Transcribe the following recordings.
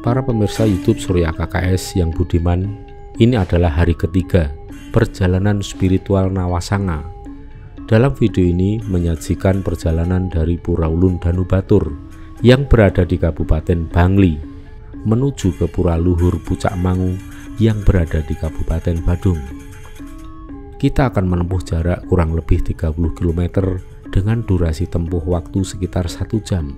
Para pemirsa YouTube Surya KKS yang budiman, ini adalah hari ketiga perjalanan spiritual Nawasanga. Dalam video ini menyajikan perjalanan dari Pura Ulun Danubatur yang berada di Kabupaten Bangli menuju ke Pura Luhur Pucak Mangu yang berada di Kabupaten Badung. Kita akan menempuh jarak kurang lebih 30 km dengan durasi tempuh waktu sekitar 1 jam.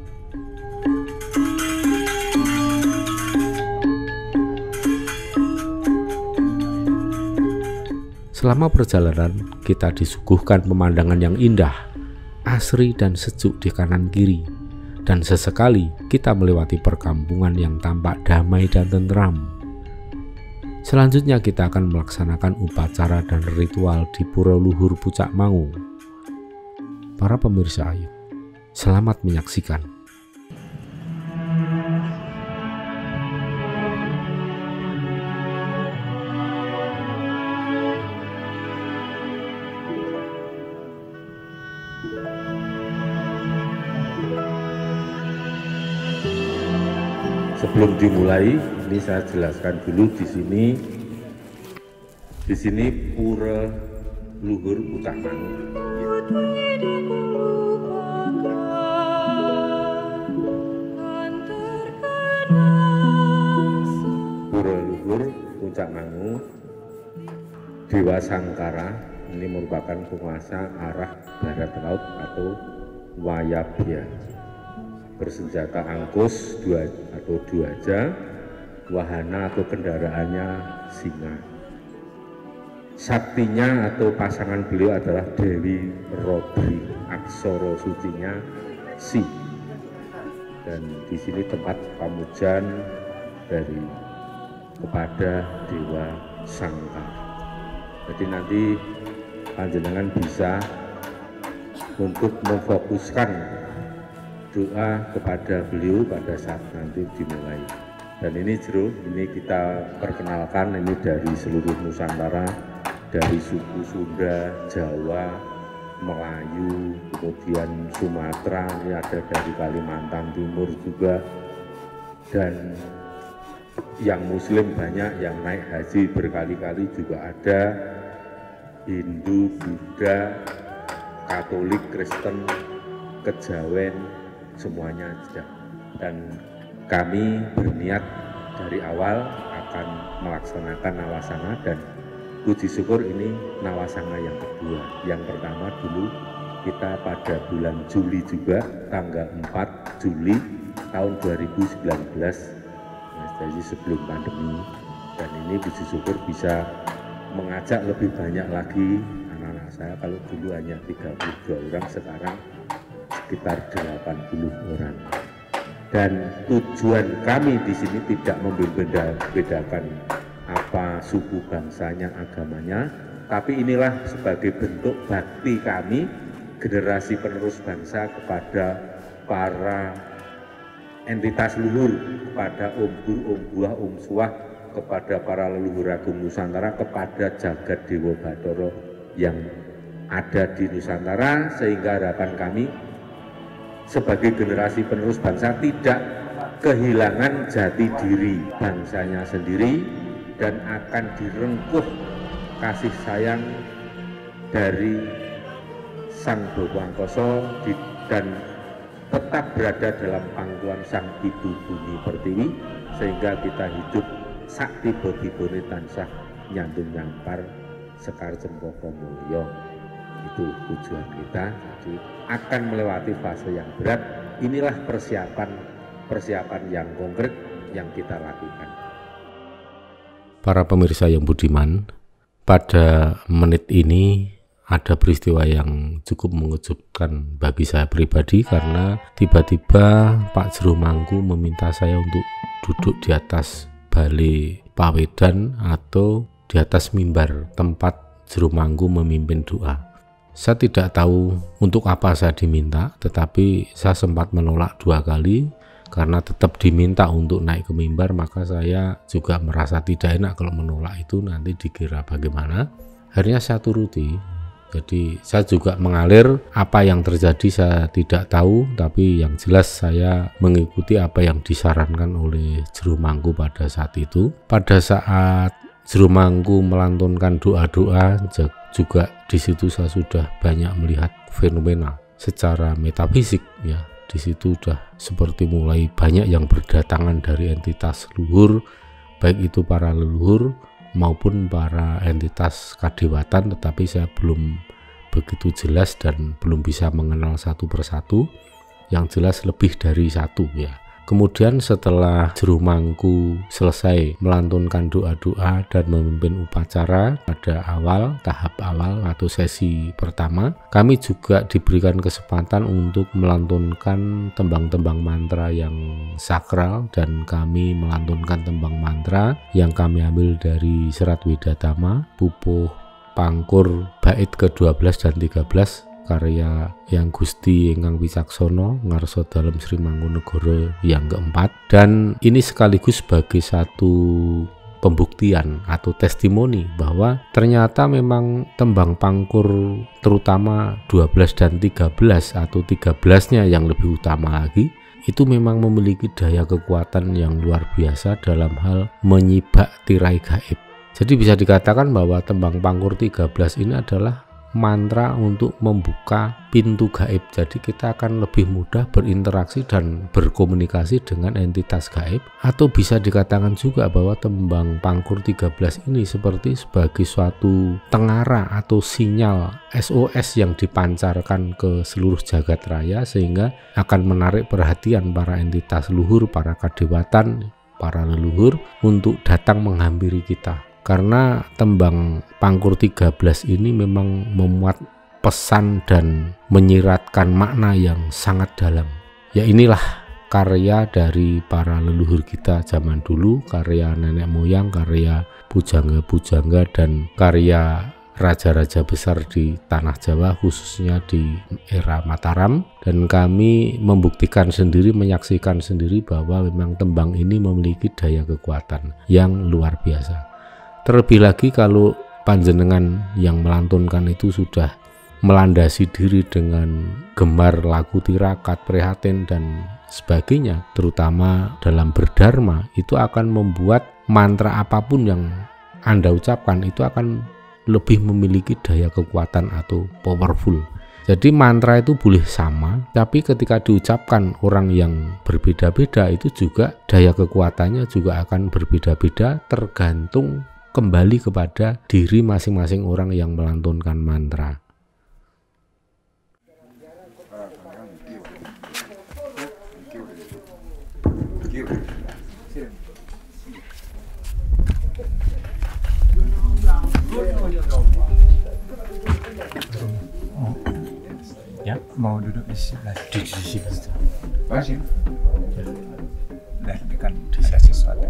Selama perjalanan, kita disuguhkan pemandangan yang indah, asri dan sejuk di kanan kiri, dan sesekali kita melewati perkampungan yang tampak damai dan tentram. Selanjutnya kita akan melaksanakan upacara dan ritual di Pura Luhur Pucak Mangu. Para pemirsa, ayo, selamat menyaksikan. Sebelum dimulai, ini saya jelaskan dulu di sini Pura Luhur Pucak Mangu. Pura Luhur Pucak Mangu, Dewa Sangkara ini merupakan penguasa arah barat laut atau Wayabya. Bersenjata angkus dua-aja, wahana atau kendaraannya singa. Saktinya atau pasangan beliau adalah Dewi Robri, aksara sucinya Si. Dan di sini tempat pamujan dari kepada Dewa Sangkara. Jadi nanti panjenengan bisa untuk memfokuskan doa kepada beliau pada saat nanti dimulai. Dan ini kita perkenalkan ini dari seluruh Nusantara, dari suku Sunda, Jawa, Melayu, kemudian Sumatera, ini ada dari Kalimantan Timur juga, dan yang Muslim banyak, yang naik haji berkali-kali juga ada, Hindu, Buddha, Katolik, Kristen, Kejawen, semuanya ada. Dan kami berniat dari awal akan melaksanakan Nawasanga, dan puji syukur ini Nawasanga yang kedua. Yang pertama dulu kita pada bulan Juli juga, tanggal 4 Juli tahun 2019, jadi sebelum pandemi. Dan ini puji syukur bisa mengajak lebih banyak lagi anak-anak saya. Kalau dulu hanya 32 orang, sekarang sekitar 80 orang. Dan tujuan kami di sini tidak membedakan apa suku bangsanya, agamanya, tapi inilah sebagai bentuk bakti kami generasi penerus bangsa kepada para entitas luhur, kepada Om Bur, Om Buah, Om Suah, kepada para leluhur agung Nusantara, kepada jagat Dewa Bathara yang ada di Nusantara, sehingga harapan kami sebagai generasi penerus bangsa tidak kehilangan jati diri bangsanya sendiri, dan akan direngkuh kasih sayang dari Sang Dawa Angkasa dan tetap berada dalam pangkuan Sang Ibu Bumi Pertiwi, sehingga kita hidup sakti bodhibone tansah nyandung nyampar sekar cempaka mulya. Itu tujuan kita. Jadi akan melewati fase yang berat. Inilah persiapan yang konkret yang kita lakukan. Para pemirsa yang budiman, pada menit ini ada peristiwa yang cukup mengejutkan bagi saya pribadi, karena tiba-tiba Pak Jero Mangku meminta saya untuk duduk di atas balai pawedan atau di atas mimbar tempat Jero Mangku memimpin doa. Saya tidak tahu untuk apa saya diminta, tetapi saya sempat menolak 2 kali karena tetap diminta untuk naik ke mimbar. Maka saya juga merasa tidak enak kalau menolak itu, nanti dikira bagaimana. Akhirnya saya turuti, Jadi saya juga mengalir, apa yang terjadi saya tidak tahu, tapi yang jelas saya mengikuti apa yang disarankan oleh Jero Mangku pada saat itu. Pada saat Jero Mangku melantunkan doa-doa, juga di situ saya sudah banyak melihat fenomena secara metafisik ya. Di situ sudah seperti mulai banyak yang berdatangan dari entitas leluhur, baik itu para leluhur maupun para entitas kadewatan, tetapi saya belum begitu jelas dan belum bisa mengenal satu persatu. Yang jelas lebih dari satu ya. Kemudian setelah Jero Mangku selesai melantunkan doa-doa dan memimpin upacara pada tahap awal atau sesi pertama, kami juga diberikan kesempatan untuk melantunkan tembang-tembang mantra yang sakral, dan kami melantunkan tembang mantra yang kami ambil dari Serat Widatama, Pupuh Pangkur bait ke-12 dan 13, karya yang Gusti Ingkang Wicaksono ngarsa dalam Sri Mangkunegara yang keempat. Dan ini sekaligus sebagai satu pembuktian atau testimoni bahwa ternyata memang tembang pangkur terutama 12 dan 13 atau 13-nya yang lebih utama lagi, itu memang memiliki daya kekuatan yang luar biasa dalam hal menyibak tirai gaib. Jadi bisa dikatakan bahwa tembang pangkur 13 ini adalah mantra untuk membuka pintu gaib. Jadi kita akan lebih mudah berinteraksi dan berkomunikasi dengan entitas gaib. Atau bisa dikatakan juga bahwa tembang pangkur 13 ini seperti sebagai suatu tengara atau sinyal SOS yang dipancarkan ke seluruh jagat raya, sehingga akan menarik perhatian para entitas luhur, para kadewatan, para leluhur untuk datang menghampiri kita. Karena tembang pangkur 13 ini memang memuat pesan dan menyiratkan makna yang sangat dalam. Ya inilah karya dari para leluhur kita zaman dulu, karya nenek moyang, karya pujangga-pujangga, dan karya raja-raja besar di tanah Jawa, khususnya di era Mataram. Dan kami membuktikan sendiri, menyaksikan sendiri bahwa memang tembang ini memiliki daya kekuatan yang luar biasa. Terlebih lagi kalau panjenengan yang melantunkan itu sudah melandasi diri dengan gemar laku tirakat, prihatin dan sebagainya, terutama dalam berdharma, itu akan membuat mantra apapun yang Anda ucapkan itu akan lebih memiliki daya kekuatan atau powerful. Jadi mantra itu boleh sama, tapi ketika diucapkan orang yang berbeda-beda, itu juga daya kekuatannya juga akan berbeda-beda, tergantung kembali kepada diri masing-masing orang yang melantunkan mantra. Ya, mau duduk di sebelah. Di sini. Masih. Kan dikasih sesuatu.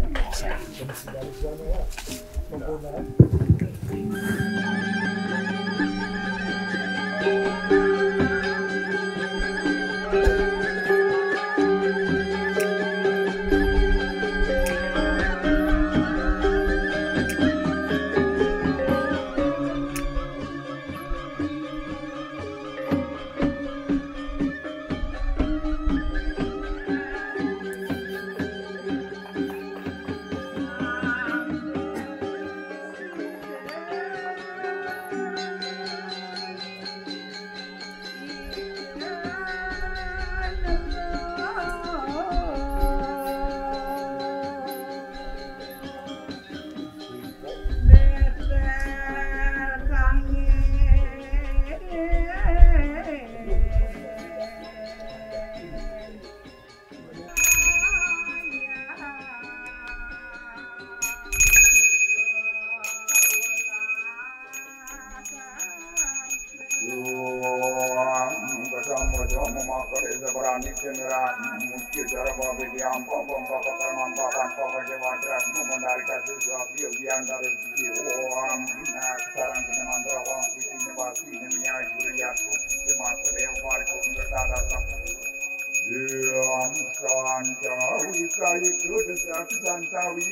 itu desa santawi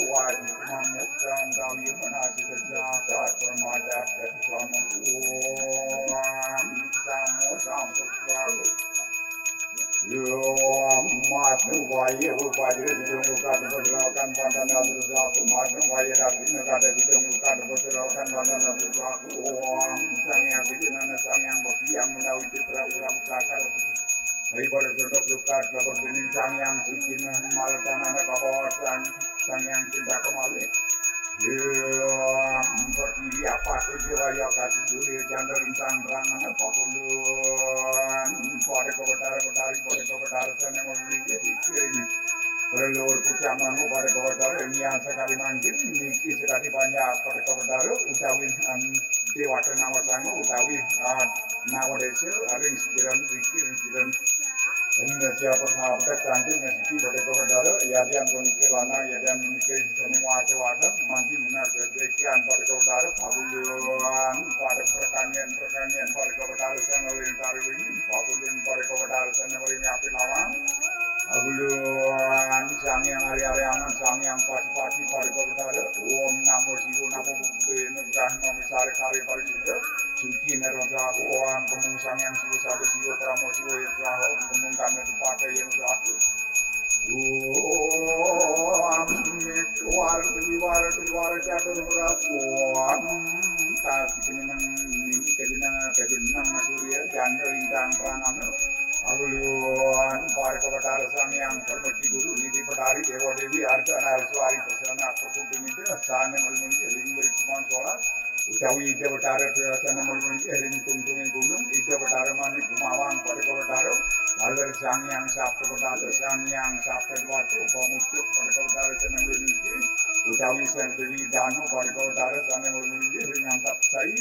wajib mamuk santawi menasih zakat permada kesuamu samu samput selalu yo mas nuwaya ubadi sedang ukat berlakan pandan adu zakat mas nuwaya dapin kada sedang ukat berlakan pandan adu zakat sang yang bikinan sang yang bertiang menawi pramuka kakar Ribar sedok lukat kabar bening sang yang suci malatan anak kawasan sang yang cinta kembali. Berdiri apa kejiwaya kasih suri janda lintang rangan apa kulun pada komentari sana memiliki pikirin berlur pucaman pada komentari ini yang sekali mangkin niki sekali banyak pada komentari utawin dewa nama sang utawi nama desa ring sikiran Indonesia persahabatan kanjeng ngasih pada komentari ya dia menikir lana ya dia menikir seni wadah manti menar kesekian pada komentari pabulan pada pertanian pada komentari sana lintari ini pabulan pada komentari sana ini api lawang pabulan sang yang hari-hari aman sang yang pasti pada komentari om namo siwo namo bukti nugrah namo sari pada siwo suci nerasa om kemung sang yang siwo pramo siwo yang kemung karena dipakai yang satu. Keluar catur berasuan. Tapi kejenang surya janda lintang perangan. Aguluan para kebetar sang yang permeci guru nidi pedari dewa dewi arca narswari persana perkumpul itu sana melalui ring berikuman sholat. Utawi ide betara sana melalui ring tungtungin gunung ide betara manik kumawang pada kebetar lalu sang yang sabtu betara sang yang sabtu waktu pemucuk pada kebetar sana melalui utawi sang dewi dano pada kebetar sana melalui ring antap sai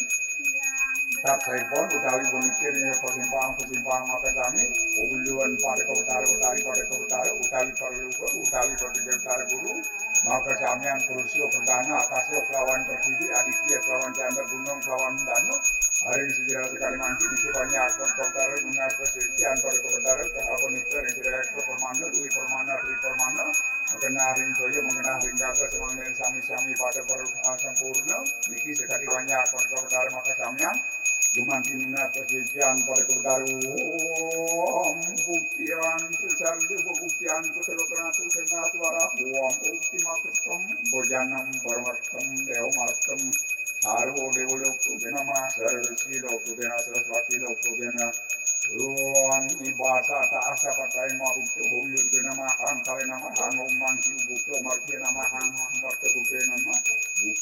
pon utawi bonikir persimpang maka kami uluan pada kebetar utawi perluka utawi kebetar guru maka kami yang kurusio perdana akasio kelawan tertidi aditya kelawan janda gunung kelawan dano hari sejarah sekali manci di banyak kebetar mengas kesekian pada kebetar kehabonikir yang tidak permana dui permana tri permana mengenai ring toyo mengenai ring gaka semangin sami pada sempurna niki sekali banyak pada kebetar maka kami Gumanti minas kesucian pada kebedaru buktian sesar di buktian keselokan itu sengat suara bukti makasem bojanam permasem deo masem sarwo dewo lokku benama sarvisi lokku bena saraswati lokku bena ruang ibasa tak asa pakai mabukti huyur benama kali nama hangom mangsi bukti marti nama marti bukti nama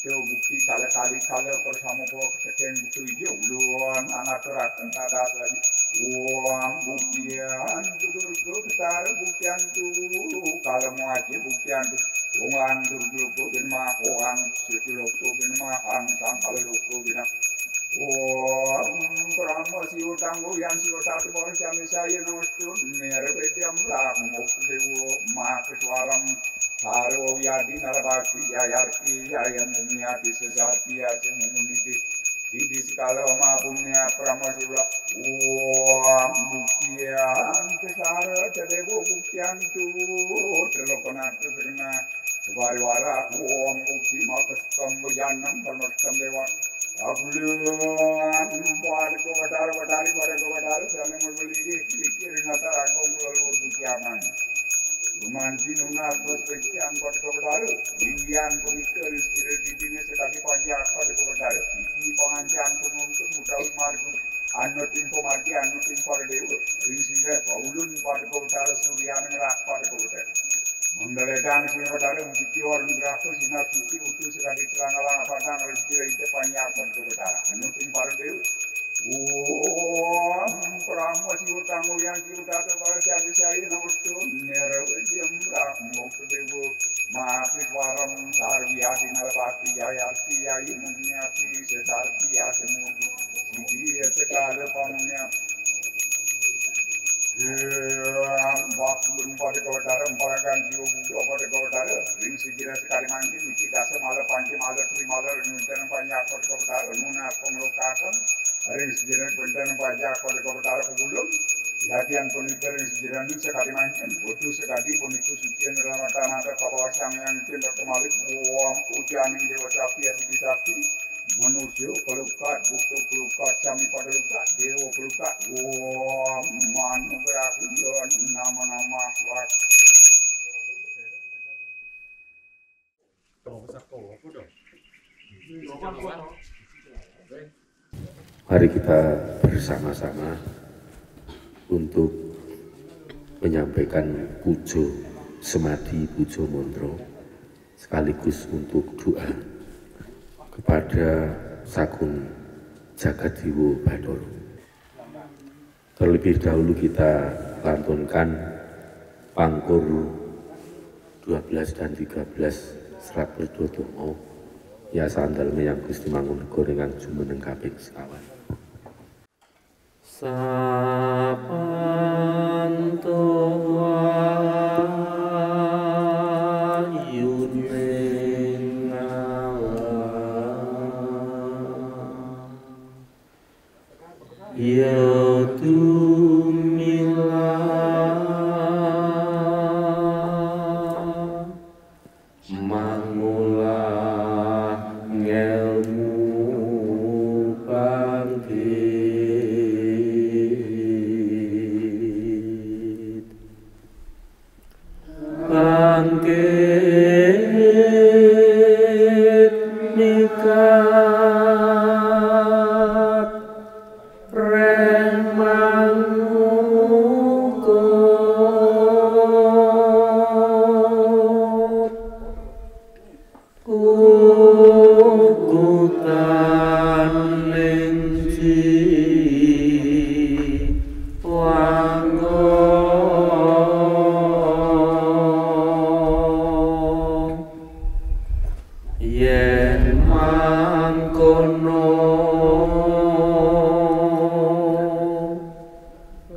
bukti kali bersama kok keken bukti hijau luan anak terakan ada lagi uang buktian tutur ketar buktian tu kalau mau aja buktian tu uang tutur benama uang sekilo tu benama sang kalau tu benama Brahma siwo tanggo yang siwo tatu bawang cami saya nostun nerepetiam ram dewo makeswaram sarwo yadi nalabakti yayarti yayam mumiati sejati yasem mumuniti sidi sekala mapunya Brahma siwo buktian kesara dewo buktian tu terlokonat terkena sebariwara bukti makeskam bojanam permaskam dewa Aguluan pada kebetar sana membeli pikirin antara kumpulan berbukiaman. Lumanti nunas perspektian pada kebetar, inian pemikir sekira di sini sekali panjang pada kebetar. Iti pengancian penuntut mutawin margu, anu timpo margi, anu timpo dewa. Risile paulun pada kebetar surian ngerak pada kebetar. Mendaledang sini pada mungkin orang berapa sinar suci utuh sekali terang-terang padang rezeki itu banyak berkebetara. Anu timpar dew. Perang masih utang yang kita terbaca di saya namustu nerewediam rahmo dew. Maafis waram sarbiati nalapati jayati yai munyati sesarti asemu sidi sekali pamunya. Waktu pada kebetar empalakan siwo budo pada kebetar ring sejarah sekali mangkin niki dasa malah panci malah tri malah rinten banyak pada kebetar munas pengelukatan ring sejarah benten banyak pada kebetar pebulum Latihan punika ing sejerane sekali mangken bodo sekali punika suci neratanata kawasan yang tindak kemalih wong ujaning dewa sakti asli sakti manusia pelukat bukti pelukat sami pada lukat dewa pelukat wong manu beraku nama-nama swat. Mari kita bersama-sama untuk menyampaikan pujo semadi pujo montro sekaligus untuk doa kepada Sagung Jagadiwo Bathara. Terlebih dahulu kita lantunkan pangkur 12 dan 13 serat berdoa ya sandal meyang Gusti Mangunegara ingkang jumeneng kaping sekawan. Sapanto ayuning alam ya tumilah mangulah ngelmu bangkit mikat remang kukutan lingji yen mangkono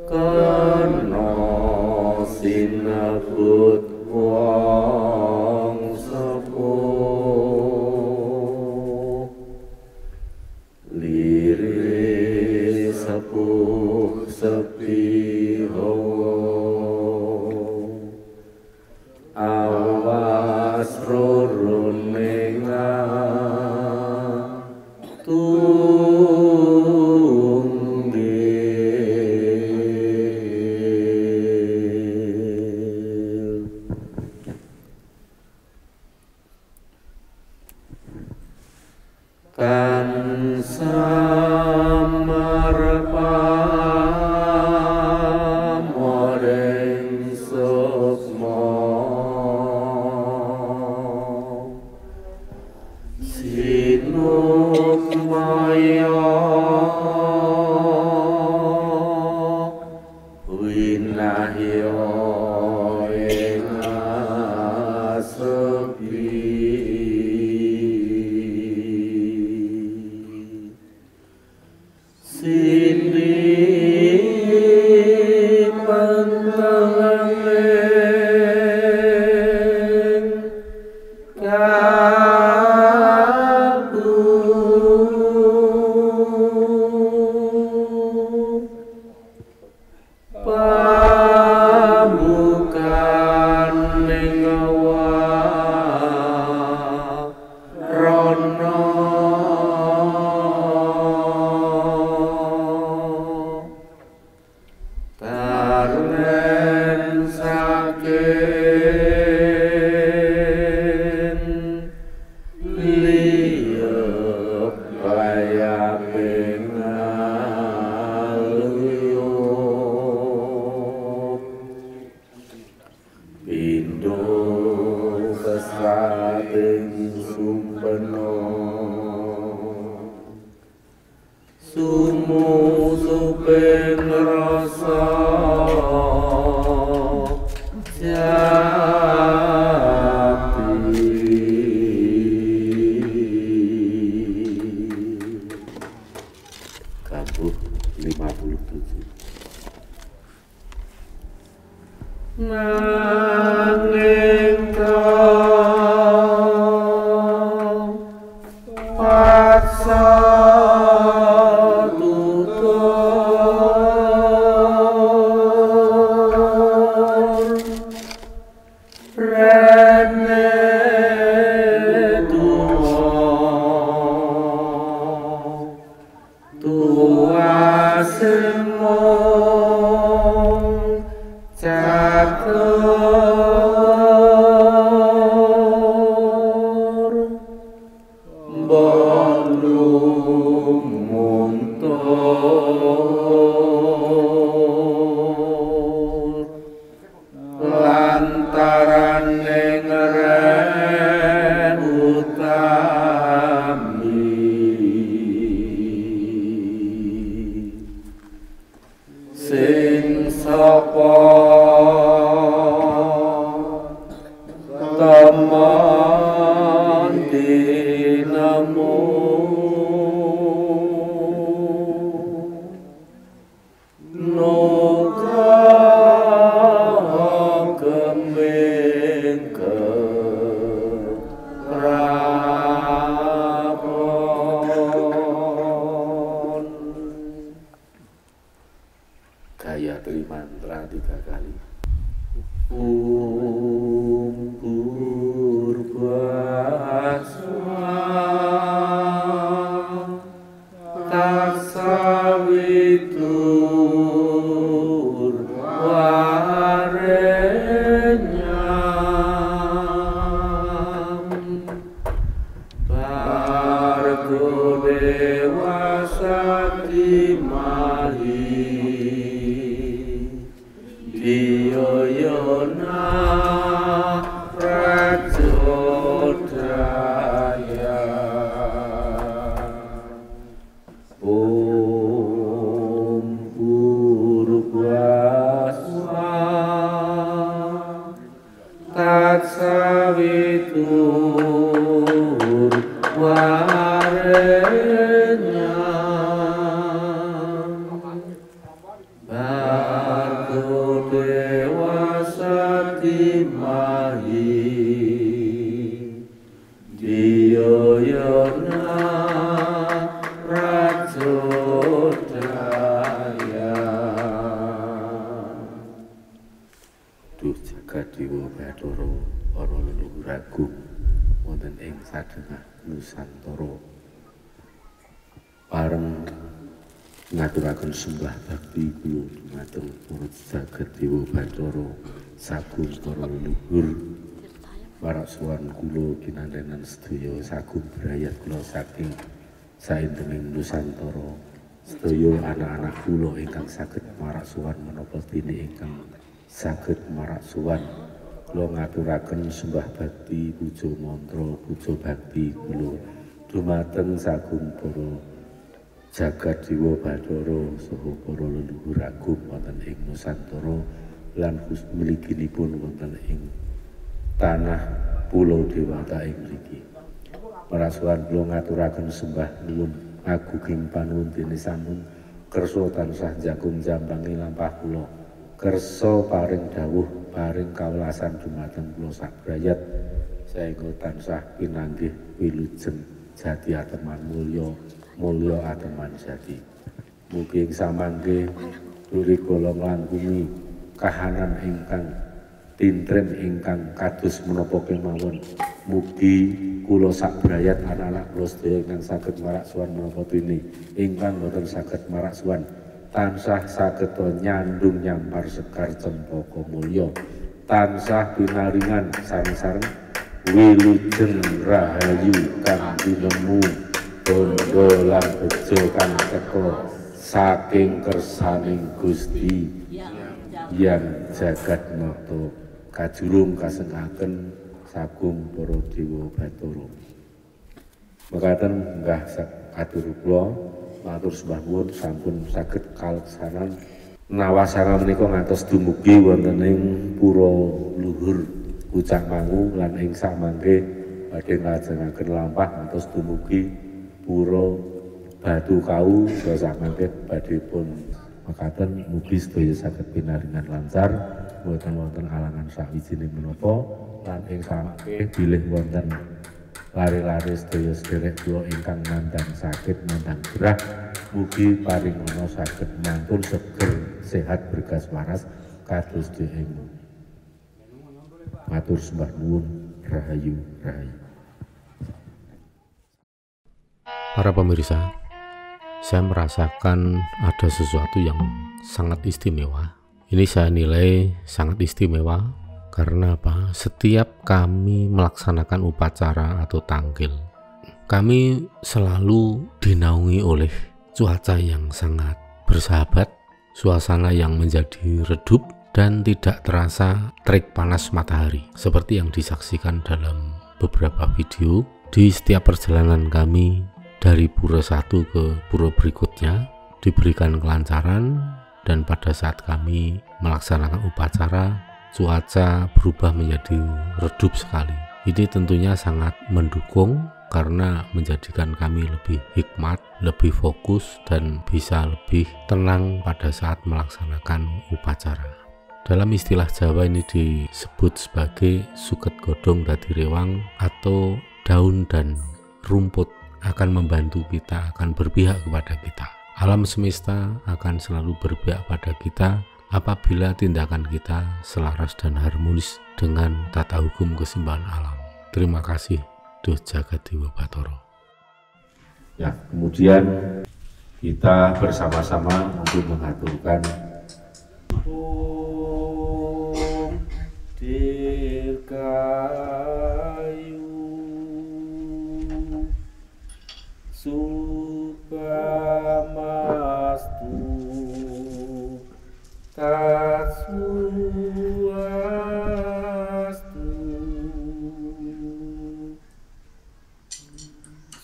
kena sinebut wong sepuh liris sepuh sepi awas roroneng tunggil kan samarpamoreng sukma sinukmaya winahya ing asepi sini penteleng kabu pamukan ning warana tarnen saking liyep bayaping aluyup pindho kesating sumpena sumusuping rasa Kambuh 57 nanging kau paksa tutup rene tua semong catur bolung muntur lantaran ngeren utami sing sapa teman dinemu nuga kemeng kerabon Gayatri mantra 3 kali. Purvaswa taksawitur warenyam bargo dewasa dimahi Diyoyona Rajodaya Om Purvaswa Taksawitur Warenyam Bargo dewasa dimahi Diyoyona Rajodaya Duh jagat dewa Bathara para leluhur agung wonten ing sadhengah Nusantara pareng ngaturaken sembah bakti kula dumateng para jagat dewa Bathara sagung para leluhur warasuwan kula kinantenan sedaya sagung brayat kula saking saindenging Nusantara sedaya anak-anak kula ingkang saged marasuwan menapa dene ingkang saged marasuwan kula ngaturaken sembah bakti puja mantra puja bakti kula dumateng sagung para jagat dewa Bathara saha para leluhur agung wonten ing Nusantara lan mliginipun wonten ing tanah Pulau Dewata ing mriki. Marasuwan kula ngaturaken sembah nuwun agunging panuwun dene sampun kersa tansah jagung jambange lampah kula. Kersa paring dawuh paring kawelasan dumateng kula sabrayat saengga tansah pinanggih wilujeng jati ateman mulya mulya ateman jati. Mugi ing samangke duri golong langkumi kahanan ingkang tintren ingkang kados menapa kemawon. Mugi kula sabrayat anak-anak kula sedaya ingkang saged marasuwan menapa dene ingkang boten saged marasuwan tansah saged nyandung nyampar sekar cempaka mulya tansah pinaringan sareng-sareng wilujeng rahayu kang dinemu bondo lan bejo kang teka saking kersaning Gusti yang jagat nata kajurung kasengaken sagung para dewa Bathara. Mekaten nggah katur kula matur sembah nuwun sampun saged kaleksanan nawasanga menika ngantos dumugi wonten ing pura luhur Pucang Mangu lan ing samangke badhe nglajengaken lampah ngantos dumugi pura Batu Kau samangke badhe pun mekaten mugi sedaya saged pinaringan lancar boten wonten alangan sawijining menapa lan ing samangke bilih wonten lare-lare sedaya sederek kula ingkang nandhang sakit nandhang gerah mugi paringana saged mantul seger sehat bergas waras kados dhewe. Matur sembah nuwun, rahayu, rahayu. Para pemirsa, saya merasakan ada sesuatu yang sangat istimewa. Ini saya nilai sangat istimewa karena apa? Setiap kami melaksanakan upacara atau tangkil, kami selalu dinaungi oleh cuaca yang sangat bersahabat, suasana yang menjadi redup dan tidak terasa terik panas matahari seperti yang disaksikan dalam beberapa video di setiap perjalanan kami dari pura satu ke pura berikutnya, diberikan kelancaran. Dan pada saat kami melaksanakan upacara, cuaca berubah menjadi redup sekali. Ini tentunya sangat mendukung karena menjadikan kami lebih hikmat, lebih fokus, dan bisa lebih tenang pada saat melaksanakan upacara. Dalam istilah Jawa ini disebut sebagai suket godhong dadi rewang, atau daun dan rumput akan membantu kita, akan berpihak kepada kita. Alam semesta akan selalu berpihak pada kita apabila tindakan kita selaras dan harmonis dengan tata hukum keseimbangan alam. Terima kasih, Duh Jagat Dewa Batara. Ya, kemudian kita bersama-sama untuk mengaturkan Dirgayu Supamastu Tatsuastu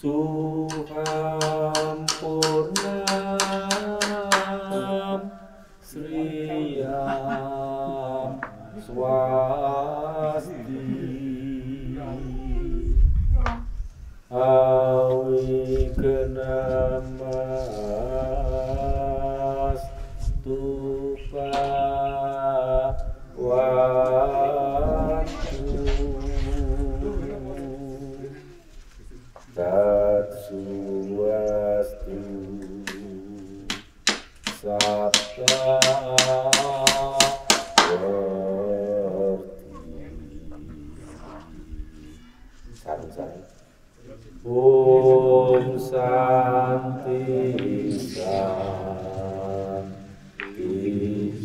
Suhampurnam Sriyam Swasti Awigenamas Tupa Watu Tatsuastu Sabta Om Santi Santi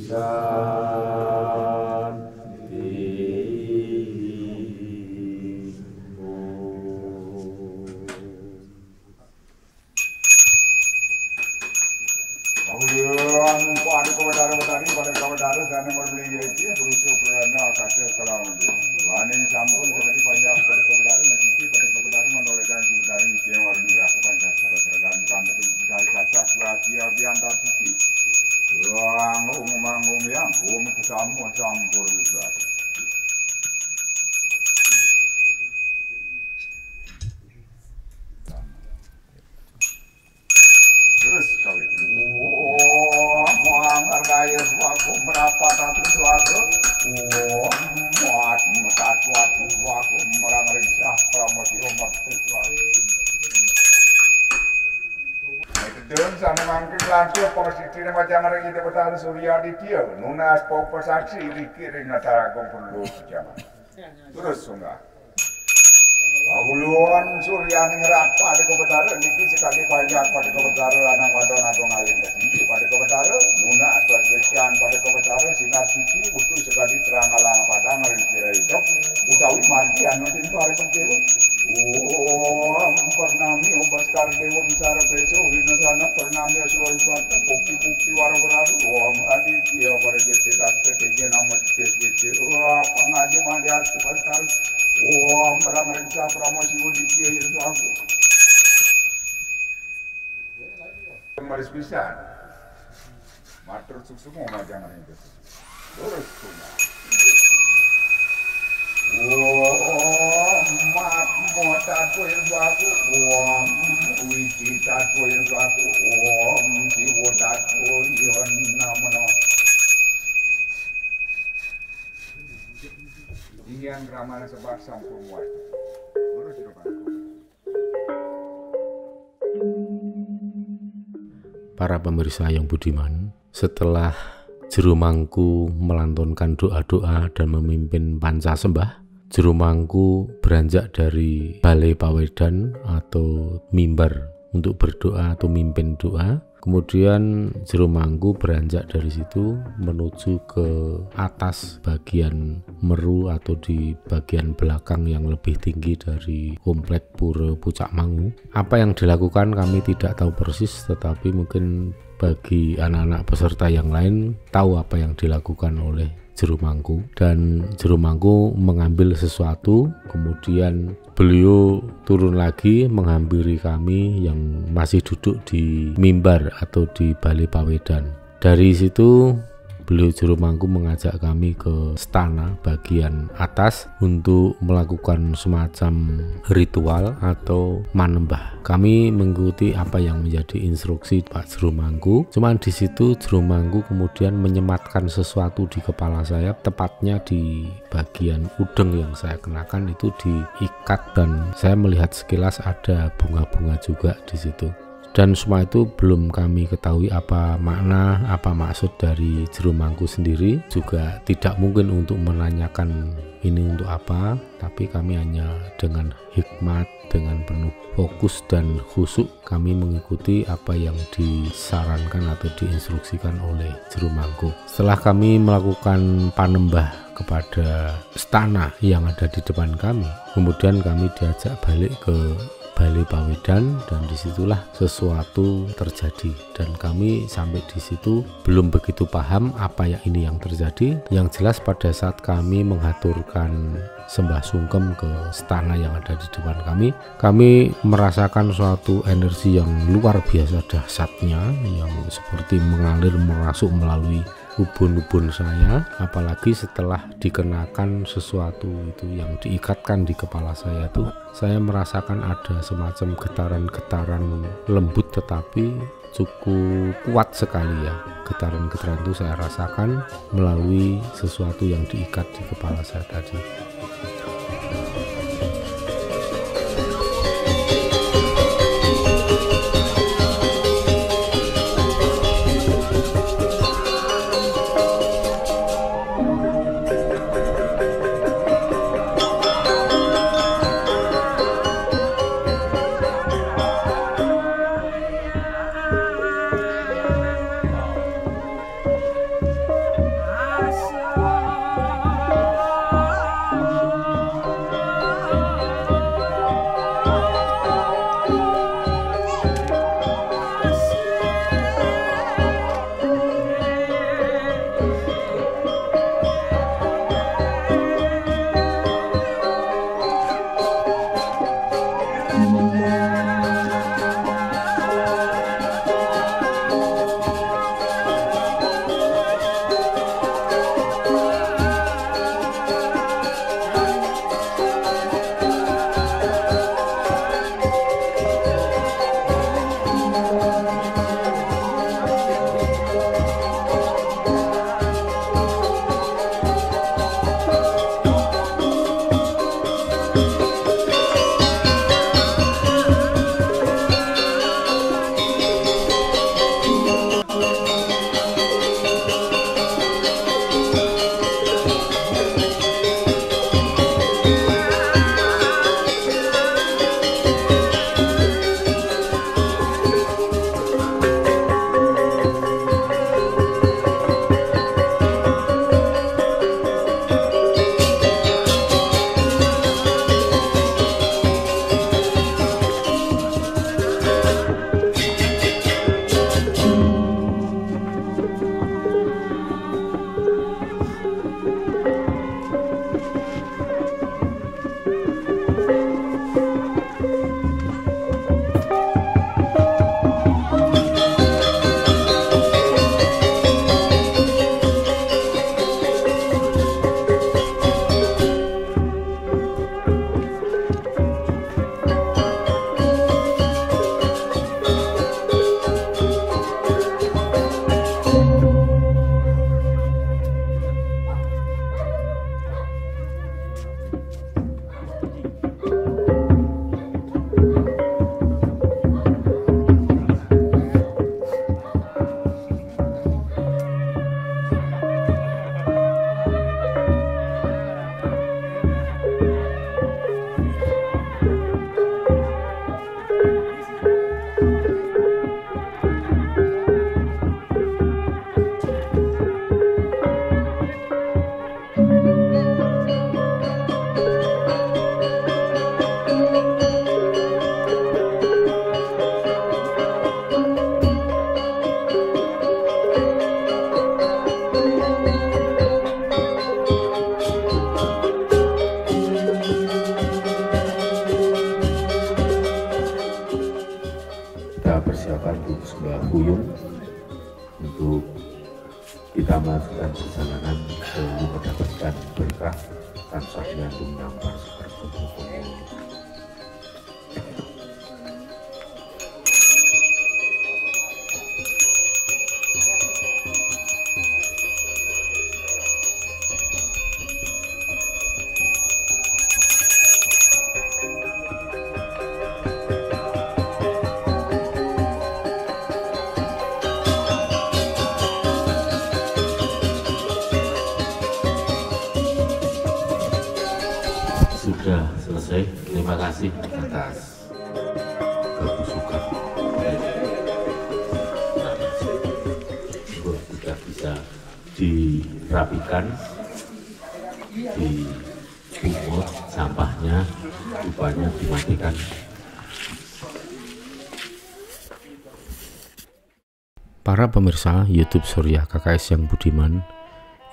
Santi Kemudian pada kewadara-wadari pada kewadara sana berbeli gereki berusaha perana akasya kelawan. Waning sampun seperti panjang pada kewadara nanti pada kewadara menolak dan kewadara misi yang warna merah panjang seragam kantor dari kaca selati abiantar suci. Ruang umum yang kesamu campur besar. Terus kawin. Menghargai suatu berapa ratus suatu. Muat muat suatu merang ringsa promosi umat sesuatu. Dan sana mangkir langsung posisi macam orang itu betul Surya Aditya. Nunas pokok saksi dikirim natara perlu sejaman. Terus sungai. Aguluan Surya ngerat pada kebenaran niki sekali banyak pada kebenaran anak wadon adong alim tinggi pada kebenaran nuna asas besian pada kebenaran sinar suci utuh sekali terang alang pada ngeringkira hidup utawi margi anu tintu hari penkewu pernami obaskar dewa misara peso hina sana pernami aswar swata bukti waro-waro aditya pada jete dakte teje nama spesifik pengaji mandiar superstar merang ringsa promosi udikya itu aku maris pisan matur suksuma majangan itu terus semua mat motaku itu aku wiki taku itu aku siwotaku yon namanya Ingin ramana sebab sampun muat. Terus depan. Para pemirsa yang budiman, setelah juru mangku melantunkan doa-doa dan memimpin panca sembah. Juru mangku beranjak dari balai pawedan atau mimbar untuk berdoa atau mimpin doa. Kemudian juru mangku beranjak dari situ menuju ke atas bagian meru atau di bagian belakang yang lebih tinggi dari komplek Pura Pucak Mangu. Apa yang dilakukan kami tidak tahu persis, tetapi mungkin bagi anak-anak peserta yang lain tahu apa yang dilakukan oleh juru mangku. Dan juru mangku mengambil sesuatu, kemudian beliau turun lagi menghampiri kami yang masih duduk di mimbar atau di balai pawedan. Dari situ beliau juru mangku mengajak kami ke stana bagian atas untuk melakukan semacam ritual atau manembah. Kami mengikuti apa yang menjadi instruksi Pak Juru Mangku. Cuman di situ Juru Mangku kemudian menyematkan sesuatu di kepala saya, tepatnya di bagian udeng yang saya kenakan itu diikat, dan saya melihat sekilas ada bunga-bunga juga di situ. Dan semua itu belum kami ketahui apa makna, apa maksud dari juru mangku sendiri. Juga tidak mungkin untuk menanyakan ini untuk apa, tapi kami hanya dengan hikmat, dengan penuh fokus dan khusyuk kami mengikuti apa yang disarankan atau diinstruksikan oleh juru mangku. Setelah kami melakukan panembah kepada stana yang ada di depan kami, kemudian kami diajak balik ke balai pawedan, dan disitulah sesuatu terjadi, dan kami sampai di situ belum begitu paham apa ya ini yang terjadi. Yang jelas pada saat kami menghaturkan sembah sungkem ke stana yang ada di depan kami merasakan suatu energi yang luar biasa dahsyatnya, yang seperti mengalir merasuk melalui ubun-ubun saya, apalagi setelah dikenakan sesuatu itu yang diikatkan di kepala saya tuh, saya merasakan ada semacam getaran-getaran lembut tetapi cukup kuat sekali ya. Getaran-getaran itu saya rasakan melalui sesuatu yang diikat di kepala saya tadi. perjalanan selalu mendapatkan berkah tansah nyambung nyampar seperti itu. Sudah selesai. Terima kasih atas kebusukan. Sudah bisa dirapikan, dipungut sampahnya, rupanya dimatikan. Para pemirsa YouTube Surya KKS yang budiman,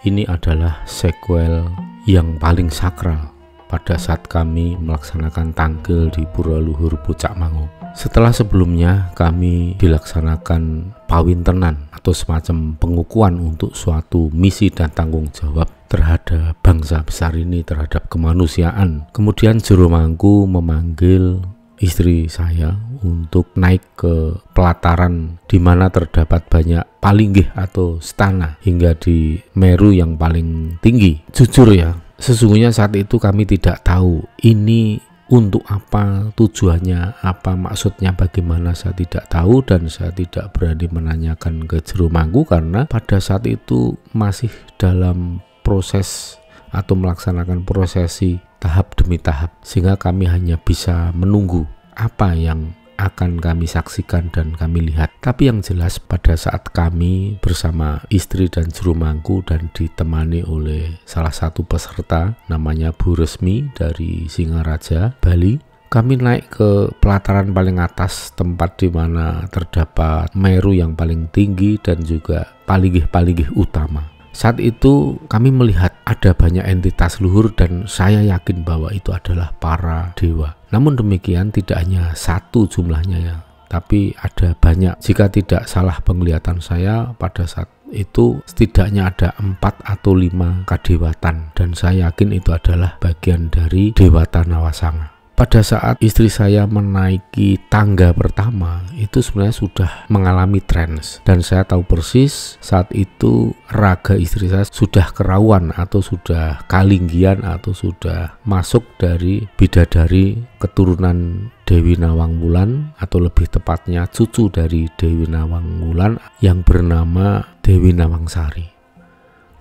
ini adalah sequel yang paling sakral pada saat kami melaksanakan tanggal di Pura Luhur Pucak Mangu. Setelah sebelumnya kami dilaksanakan pawintenan atau semacam pengukuhan untuk suatu misi dan tanggung jawab terhadap bangsa besar ini, terhadap kemanusiaan. Kemudian Juru Mangku memanggil istri saya untuk naik ke pelataran di mana terdapat banyak palinggih atau stana hingga di Meru yang paling tinggi. Jujur ya, sesungguhnya saat itu kami tidak tahu ini untuk apa, tujuannya apa, maksudnya bagaimana, saya tidak tahu dan saya tidak berani menanyakan ke Juru Mangku karena pada saat itu masih dalam proses atau melaksanakan prosesi tahap demi tahap, sehingga kami hanya bisa menunggu apa yang akan kami saksikan dan kami lihat. Tapi yang jelas pada saat kami bersama istri dan Juru Mangku dan ditemani oleh salah satu peserta namanya Bu Resmi dari Singaraja, Bali, kami naik ke pelataran paling atas, tempat di mana terdapat Meru yang paling tinggi dan juga palinggih-palinggih utama. Saat itu kami melihat ada banyak entitas luhur dan saya yakin bahwa itu adalah para dewa. Namun demikian tidak hanya satu jumlahnya ya, tapi ada banyak. Jika tidak salah penglihatan saya pada saat itu setidaknya ada 4 atau 5 kadewatan dan saya yakin itu adalah bagian dari Dewata Nawasanga. Pada saat istri saya menaiki tangga pertama itu sebenarnya sudah mengalami trans dan saya tahu persis saat itu raga istri saya sudah kerawan atau sudah kalinggian atau sudah masuk dari bidadari keturunan Dewi Nawang Wulan atau lebih tepatnya cucu dari Dewi Nawang Wulan yang bernama Dewi Nawangsari.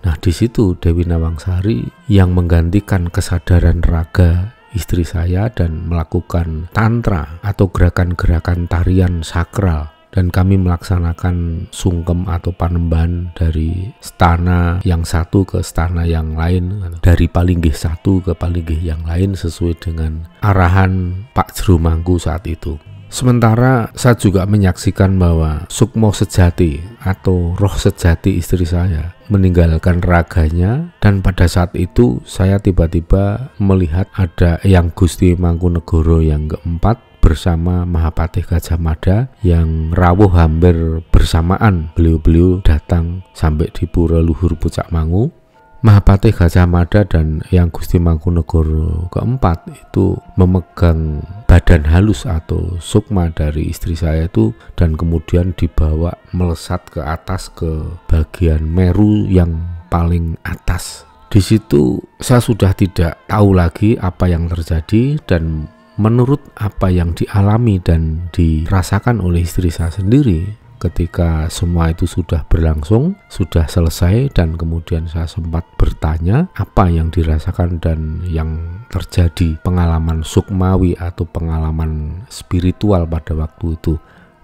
Nah, di situ Dewi Nawangsari yang menggantikan kesadaran raga istri saya dan melakukan tantra atau gerakan-gerakan tarian sakral, dan kami melaksanakan sungkem atau panembahan dari stana yang satu ke stana yang lain, dari palinggih satu ke palinggih yang lain sesuai dengan arahan Pak Juru Mangku saat itu. Sementara saya juga menyaksikan bahwa sukmo sejati atau roh sejati istri saya meninggalkan raganya, dan pada saat itu saya tiba-tiba melihat ada Eyang Gusti Mangkunegoro yang keempat bersama Mahapatih Gajah Mada yang rawuh hampir bersamaan beliau-beliau datang sampai di Pura Luhur Pucak Mangu. Mahapatih Gajah Mada dan Eyang Gusti Mangkunegoro keempat itu memegang badan halus atau sukma dari istri saya itu dan kemudian dibawa melesat ke atas ke bagian Meru yang paling atas. Di situ saya sudah tidak tahu lagi apa yang terjadi, dan menurut apa yang dialami dan dirasakan oleh istri saya sendiri ketika semua itu sudah berlangsung, sudah selesai, dan kemudian saya sempat bertanya apa yang dirasakan dan yang terjadi, pengalaman sukmawi atau pengalaman spiritual pada waktu itu.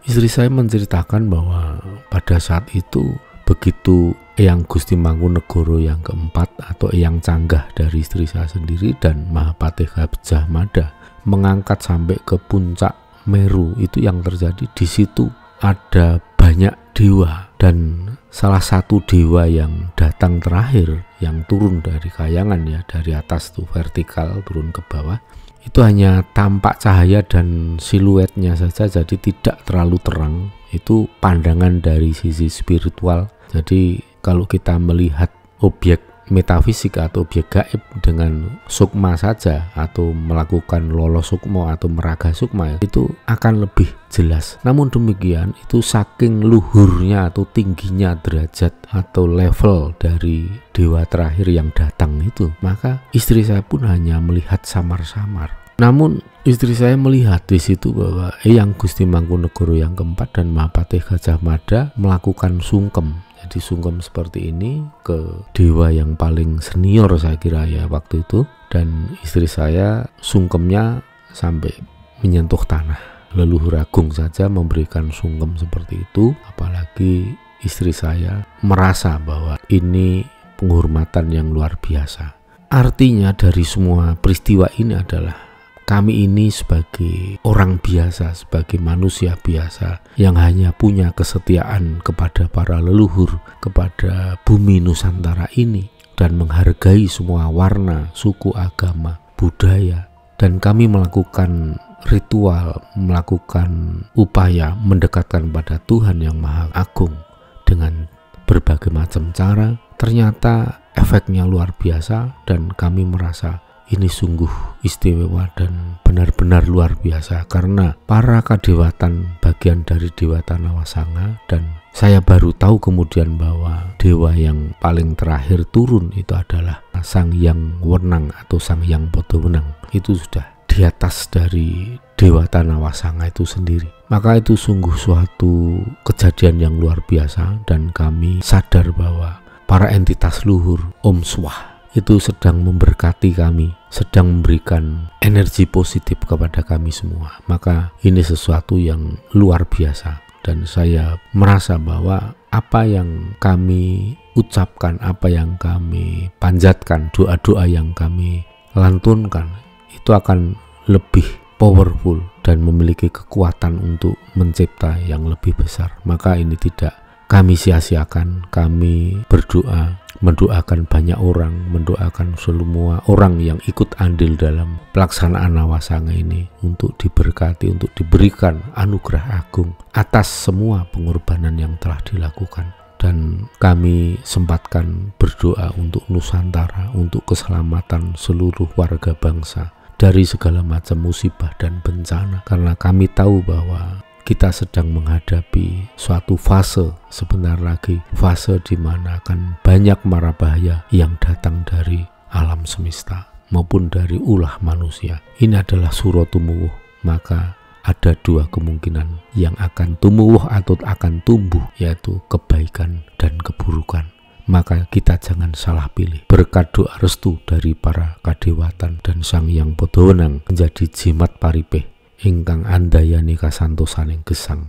Istri saya menceritakan bahwa pada saat itu begitu Eyang Gusti Mangkunegoro yang keempat atau Eyang Canggah dari istri saya sendiri dan Mahapatih Gajah Mada mengangkat sampai ke puncak Meru, itu yang terjadi di situ ada banyak dewa, dan salah satu dewa yang datang terakhir yang turun dari kayangan ya, dari atas tuh vertikal turun ke bawah, itu hanya tampak cahaya dan siluetnya saja, jadi tidak terlalu terang. Itu pandangan dari sisi spiritual. Jadi kalau kita melihat objek metafisik atau objek gaib dengan sukma saja, atau melakukan lolo sukmo atau meraga sukma, itu akan lebih jelas. Namun demikian, itu saking luhurnya atau tingginya derajat atau level dari dewa terakhir yang datang itu, maka istri saya pun hanya melihat samar-samar. Namun istri saya melihat di situ bahwa Eyang Gusti Mangkunegoro yang keempat dan Mahapatih Gajah Mada melakukan sungkem. Jadi sungkem seperti ini ke dewa yang paling senior saya kira ya waktu itu, dan istri saya sungkemnya sampai menyentuh tanah. Leluhur agung saja memberikan sungkem seperti itu, apalagi istri saya merasa bahwa ini penghormatan yang luar biasa. Artinya dari semua peristiwa ini adalah kami ini sebagai orang biasa, sebagai manusia biasa yang hanya punya kesetiaan kepada para leluhur, kepada bumi Nusantara ini, dan menghargai semua warna, suku, agama, budaya. Dan kami melakukan ritual, melakukan upaya mendekatkan pada Tuhan yang Maha Agung dengan berbagai macam cara. Ternyata efeknya luar biasa dan kami merasa ini sungguh istimewa dan benar-benar luar biasa, karena para kadewatan bagian dari Dewata Nawasanga, dan saya baru tahu kemudian bahwa dewa yang paling terakhir turun itu adalah Sang Hyang Wenang atau Sang Hyang Podowenang. Itu sudah di atas dari Dewata Nawasanga itu sendiri. Maka itu sungguh suatu kejadian yang luar biasa, dan kami sadar bahwa para entitas luhur Om Swah itu sedang memberkati kami, sedang memberikan energi positif kepada kami semua. Maka ini sesuatu yang luar biasa, dan saya merasa bahwa apa yang kami ucapkan, apa yang kami panjatkan, doa-doa yang kami lantunkan itu akan lebih powerful dan memiliki kekuatan untuk mencipta yang lebih besar. Maka ini tidak kami sia-siakan. Kami berdoa, mendoakan banyak orang, mendoakan semua orang yang ikut andil dalam pelaksanaan Nawasanga ini untuk diberkati, untuk diberikan anugerah agung atas semua pengorbanan yang telah dilakukan. Dan kami sempatkan berdoa untuk Nusantara, untuk keselamatan seluruh warga bangsa dari segala macam musibah dan bencana, karena kami tahu bahwa kita sedang menghadapi suatu fase sebentar lagi, fase di mana akan banyak mara bahaya yang datang dari alam semesta maupun dari ulah manusia. Ini adalah suro tumuwuh, maka ada dua kemungkinan yang akan tumuwuh atau akan tumbuh, yaitu kebaikan dan keburukan. Maka kita jangan salah pilih. Berkat doa restu dari para kadewatan dan Sang Hyang Podowenang menjadi jimat paripeh ingkang andayani kasantosaning gesang.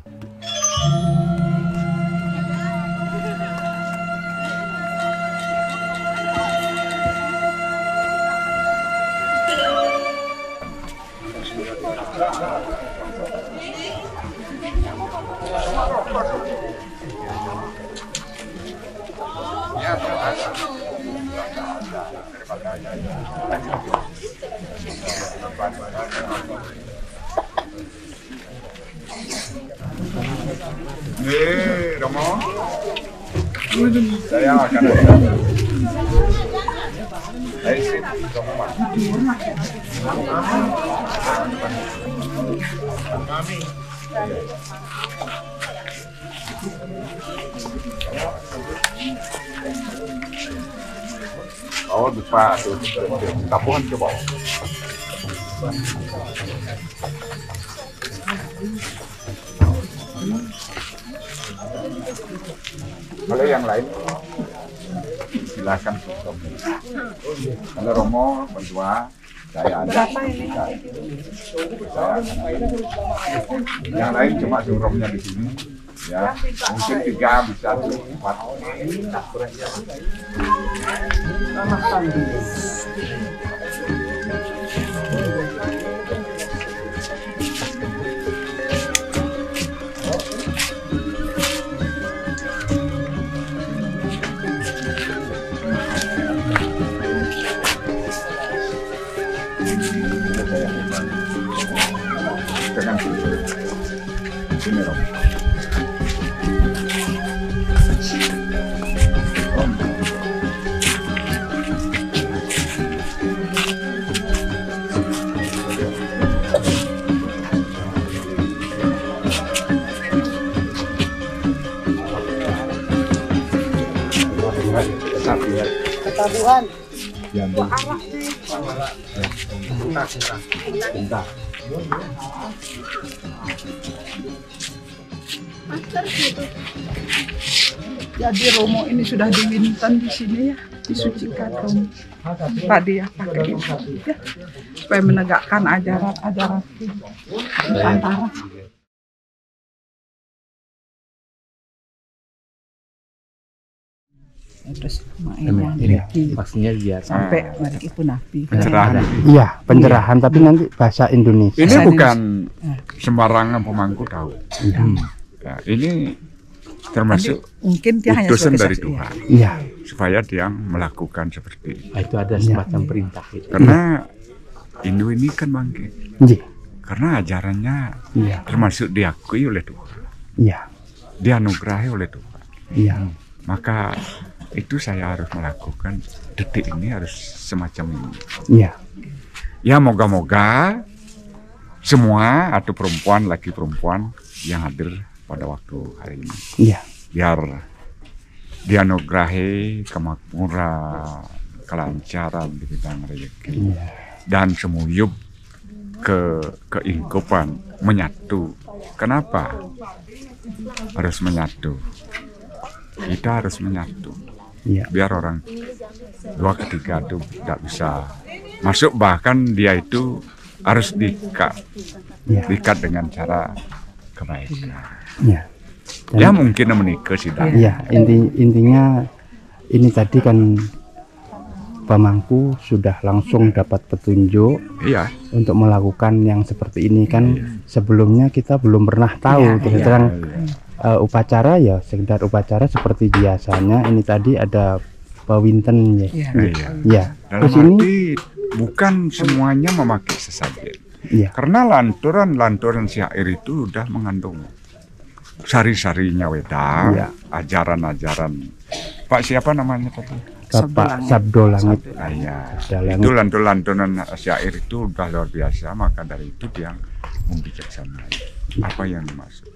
Romo, saya akan dari sini, Romo. Oh, lupa tuh, tapuhan coba. Kalau yang lain silakan. Kalau Romo berdua, saya ada. Yang lain cuma suromnya di sini. Ya, mungkin 3 bisa 4. Dengan sini Romo. Pelabuhan. Jambi. Bentar. Jadi Romo ini sudah diwinten di sini ya, disucikan Romo. Tadi ya pakai ini ya, supaya menegakkan ajaran-ajaran Nusantara. Terus Ini Pastinya biar sampai mari itu Nabi. pencerahan. Iya, pencerahan tapi nanti bahasa Indonesia. Ini Bahasa bukan sembarangan pemangku tahu. Ya, ini termasuk Mungkin dia hanya utusan sebagai dari saksi, Tuhan Iya, supaya dia melakukan seperti ini. itu ada semacam perintah itu. Karena Hindu ini kan bangkit. iya, Karena ajarannya iya, termasuk diakui oleh Tuhan, iya, dianugerahi oleh Tuhan. iya, Maka itu saya harus melakukan detik ini harus semacam ini. iya, Ya moga-moga semua atau perempuan, laki perempuan yang hadir pada waktu hari ini iya, biar dianugerahi kemakmuran, kelancaran di bidang rezeki dan semuyup keingkupan menyatu. Kenapa harus menyatu? Kita harus menyatu. iya, Biar orang dua ketiga itu tidak bisa masuk, bahkan dia itu harus iya, diikat dengan cara kebaikan. iya. Ya mungkin menikah sih dah. Iya, intinya ini tadi kan pemangku sudah langsung dapat petunjuk Iya. untuk melakukan yang seperti ini kan sebelumnya kita belum pernah tahu terus terang upacara ya sekedar upacara seperti biasanya. Ini tadi ada pewinten ya. Iya. Ya. Dalam Terus ini arti bukan semuanya memakai sesajen. ya, Karena lanturan syair itu udah mengandung sari-sarinya wedang, Iya. ajaran-ajaran. Pak siapa namanya tadi? Bapak Sabdo Langit. Iya. Dalam- Itu lanturan syair itu udah luar biasa, maka dari itu dia membijaksanai apa yang dimaksud.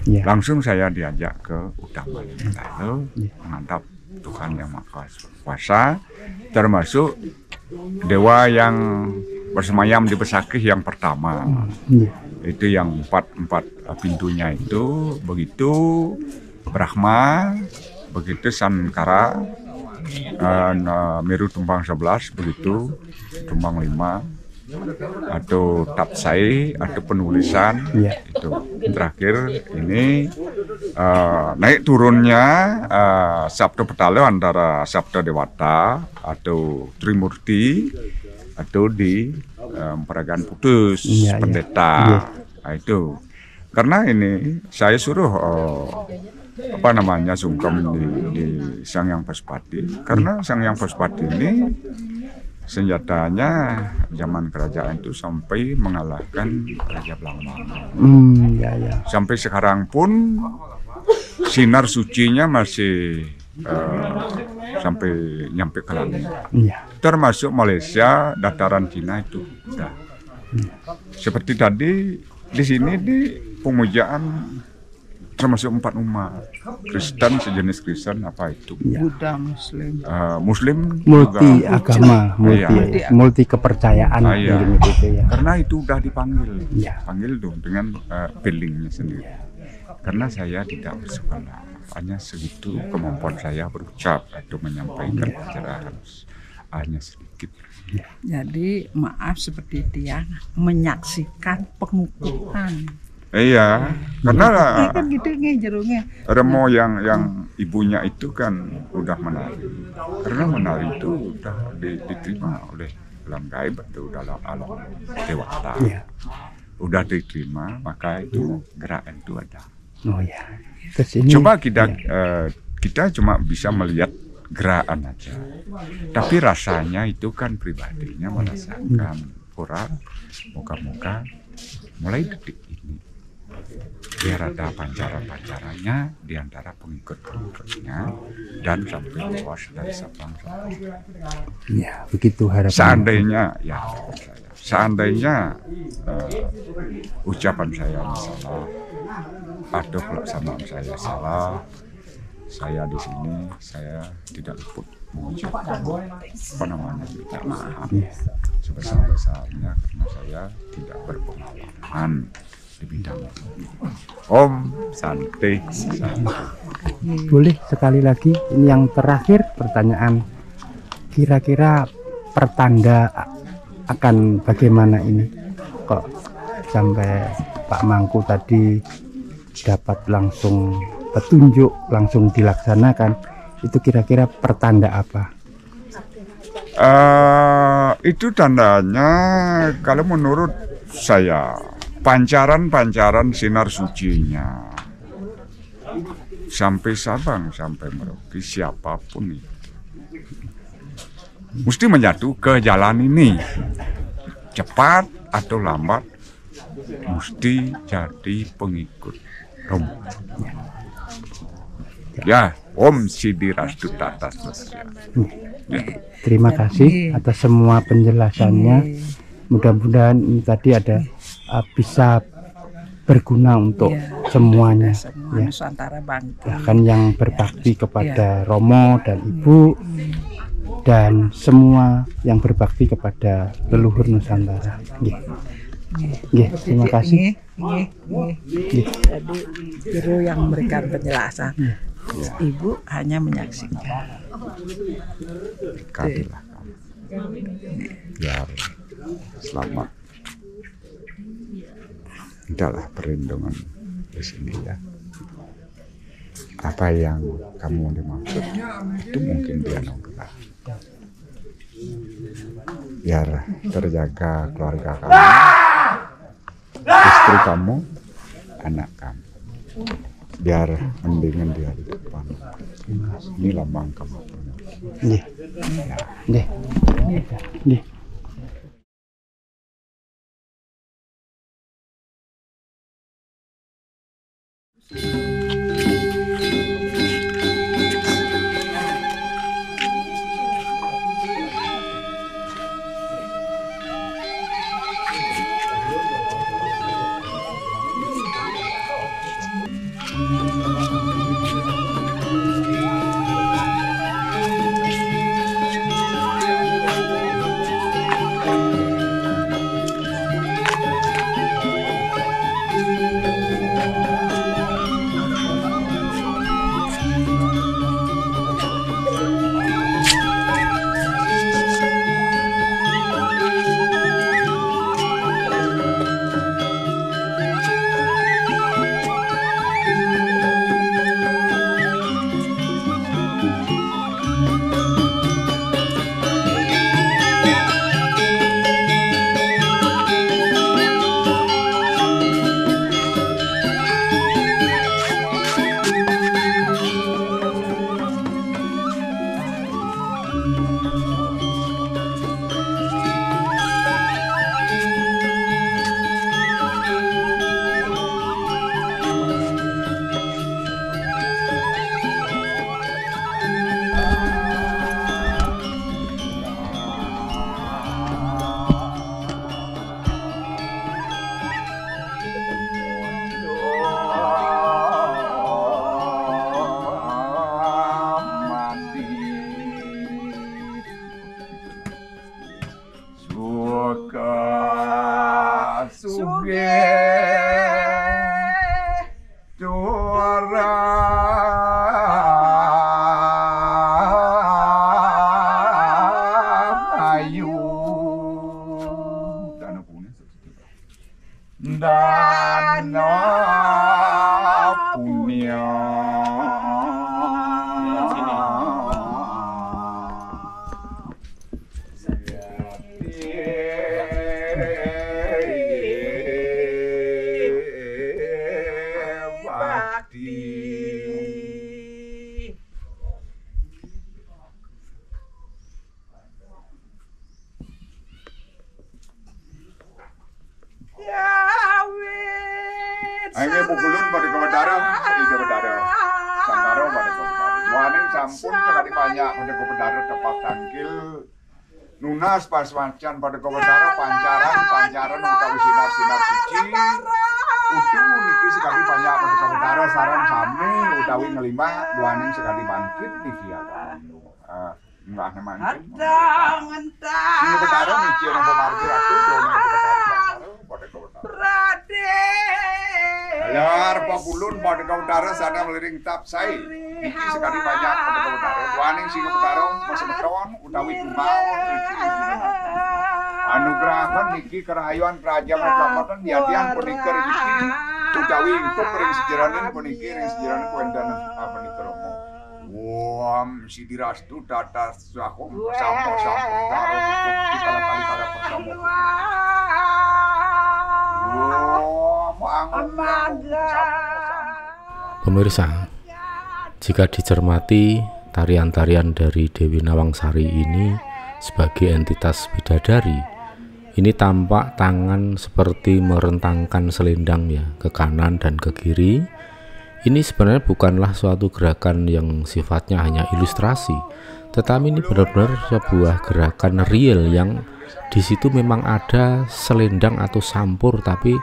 Ya. Langsung saya diajak ke utama lalu mengantap Tuhan yang Maha Kuasa, termasuk dewa yang bersemayam di Besakih yang pertama. Iya. Itu yang empat pintunya itu, begitu Brahma, begitu Sankara, Meru Tumpang 11, begitu Tumpang 5, atau Tapsai, atau penulisan. Iya. Itu terakhir ini naik turunnya Sabda Petalo antara Sabda Dewata atau Trimurti atau di peragaan putus Iya, iya. pendeta. Iya. Nah, itu karena ini saya suruh sungkem di Sang Hyang Paspati, karena Sang Hyang Paspati ini senjatanya zaman kerajaan itu sampai mengalahkan Raja Belambangan. Ya, ya. Sampai sekarang pun sinar sucinya masih sampai nyampe ke langit. Iya. Termasuk Malaysia, dataran Cina itu udah. Seperti tadi di sini di pemujaan termasuk 4 umat, Kristen sejenis Kristen apa itu, Buddha, Muslim. Muslim Multi juga. agama, Iya. multi kepercayaan Iya. gitu ya. Karena itu udah dipanggil, Iya. panggil tuh dengan billingnya sendiri. Karena saya tidak bersekolah, hanya segitu kemampuan saya berucap atau menyampaikan ajaran hanya sedikit. Jadi maaf seperti dia menyaksikan pengukuhan. Iya, karena Ini kan gitu nih jerungnya. Remo yang ibunya itu kan udah menari. Karena menari itu udah diterima oleh alam gaib atau dalam alam dewata. Iya. Udah diterima, maka itu gerakan itu ada. Oh ya. Terus ini Coba kita cuma bisa melihat gerakan aja. Tapi rasanya itu kan pribadinya merasakan pura moga-moga mulai detik ini biar ada pancaran-pancarannya di antara pengikut-pengikutnya dan sampai luas dari Sabang sampai. ya begitu harapan. Seandainya ucapan saya salah atau pelaksanaan saya salah, saya di sini saya tidak luput mengucapkan apa namanya, minta maaf sebesar-besarnya karena saya tidak berpengalaman di bidang ini. Om Santai. Boleh sekali lagi, ini yang terakhir pertanyaan, kira-kira pertanda akan bagaimana ini kok sampai Pak Mangku tadi dapat langsung petunjuk, langsung dilaksanakan, itu kira-kira pertanda apa? Itu tandanya kalau menurut saya pancaran-pancaran sinar sucinya sampai Sabang sampai Merauke siapapun itu mesti menyatu ke jalan ini, cepat atau lambat mesti jadi pengikut Romo. Ya, Om Sidirastu Tata Sutya. Ya. Terima kasih atas semua penjelasannya. Mudah-mudahan ini tadi ada bisa berguna untuk semuanya, ya. Nusantara bangkit. Bahkan yang berbakti kepada Romo dan Ibu dan semua yang berbakti kepada leluhur Nusantara. Terima kasih. Jadi guru yang memberikan penjelasan, Ibu hanya menyaksikan. Berkatilah kamu. Biar selamat. Adalah perlindungan di sini ya. Apa yang kamu dimaksud itu mungkin dia nongkrong. Biar terjaga keluarga kamu, istri kamu, anak kamu. Biar mendingan dia di depan. Ini lambang kamu. Nggih. Ayo pugulun pada Kewedara, di Kewedara. Sangkaro pada Kewedara. Muaning sampun sekali banyak pada Kewedara dapat tangkil. Nunas pas wacan pada Kewedara pancaran utawi sinar suci. Utuh niki sekali banyak pada Kewedara sarang sami utawi ngelima. Muaning sekali bangkit di dia. Enggak nemanin. Sini betara miki orang pemargi ratu, dona betara sasaro, pada ke utara. Alar papulun pada ke utara sana meliring tapsai. Iki sekali banyak pada ke utara. Waning sing ke utara masih meton utawi dumau. Anugerahkan niki kerayuan kerajaan keselamatan diadian punika rezeki utawi ingkup ring sejaranin puniki ring sejaranin kuendan apa nika romo. Wam si dirastu data sakom sampo-sampo karo kita kali-kali bersama. Pemirsa, jika dicermati tarian-tarian dari Dewi Nawangsari ini sebagai entitas bidadari, ini tampak tangan seperti merentangkan selendang ya ke kanan dan ke kiri. Ini sebenarnya bukanlah suatu gerakan yang sifatnya hanya ilustrasi, tetapi ini benar-benar sebuah gerakan real yang di situ memang ada selendang atau sampur, tapi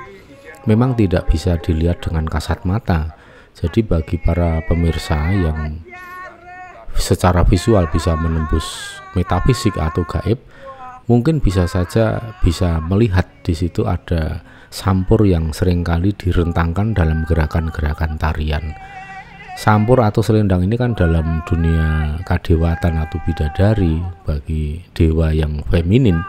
memang tidak bisa dilihat dengan kasat mata. Jadi bagi para pemirsa yang secara visual bisa menembus metafisik atau gaib, mungkin bisa saja bisa melihat di situ ada sampur yang seringkali direntangkan dalam gerakan-gerakan tarian. Sampur atau selendang ini kan dalam dunia kadewatan atau bidadari bagi dewa yang feminin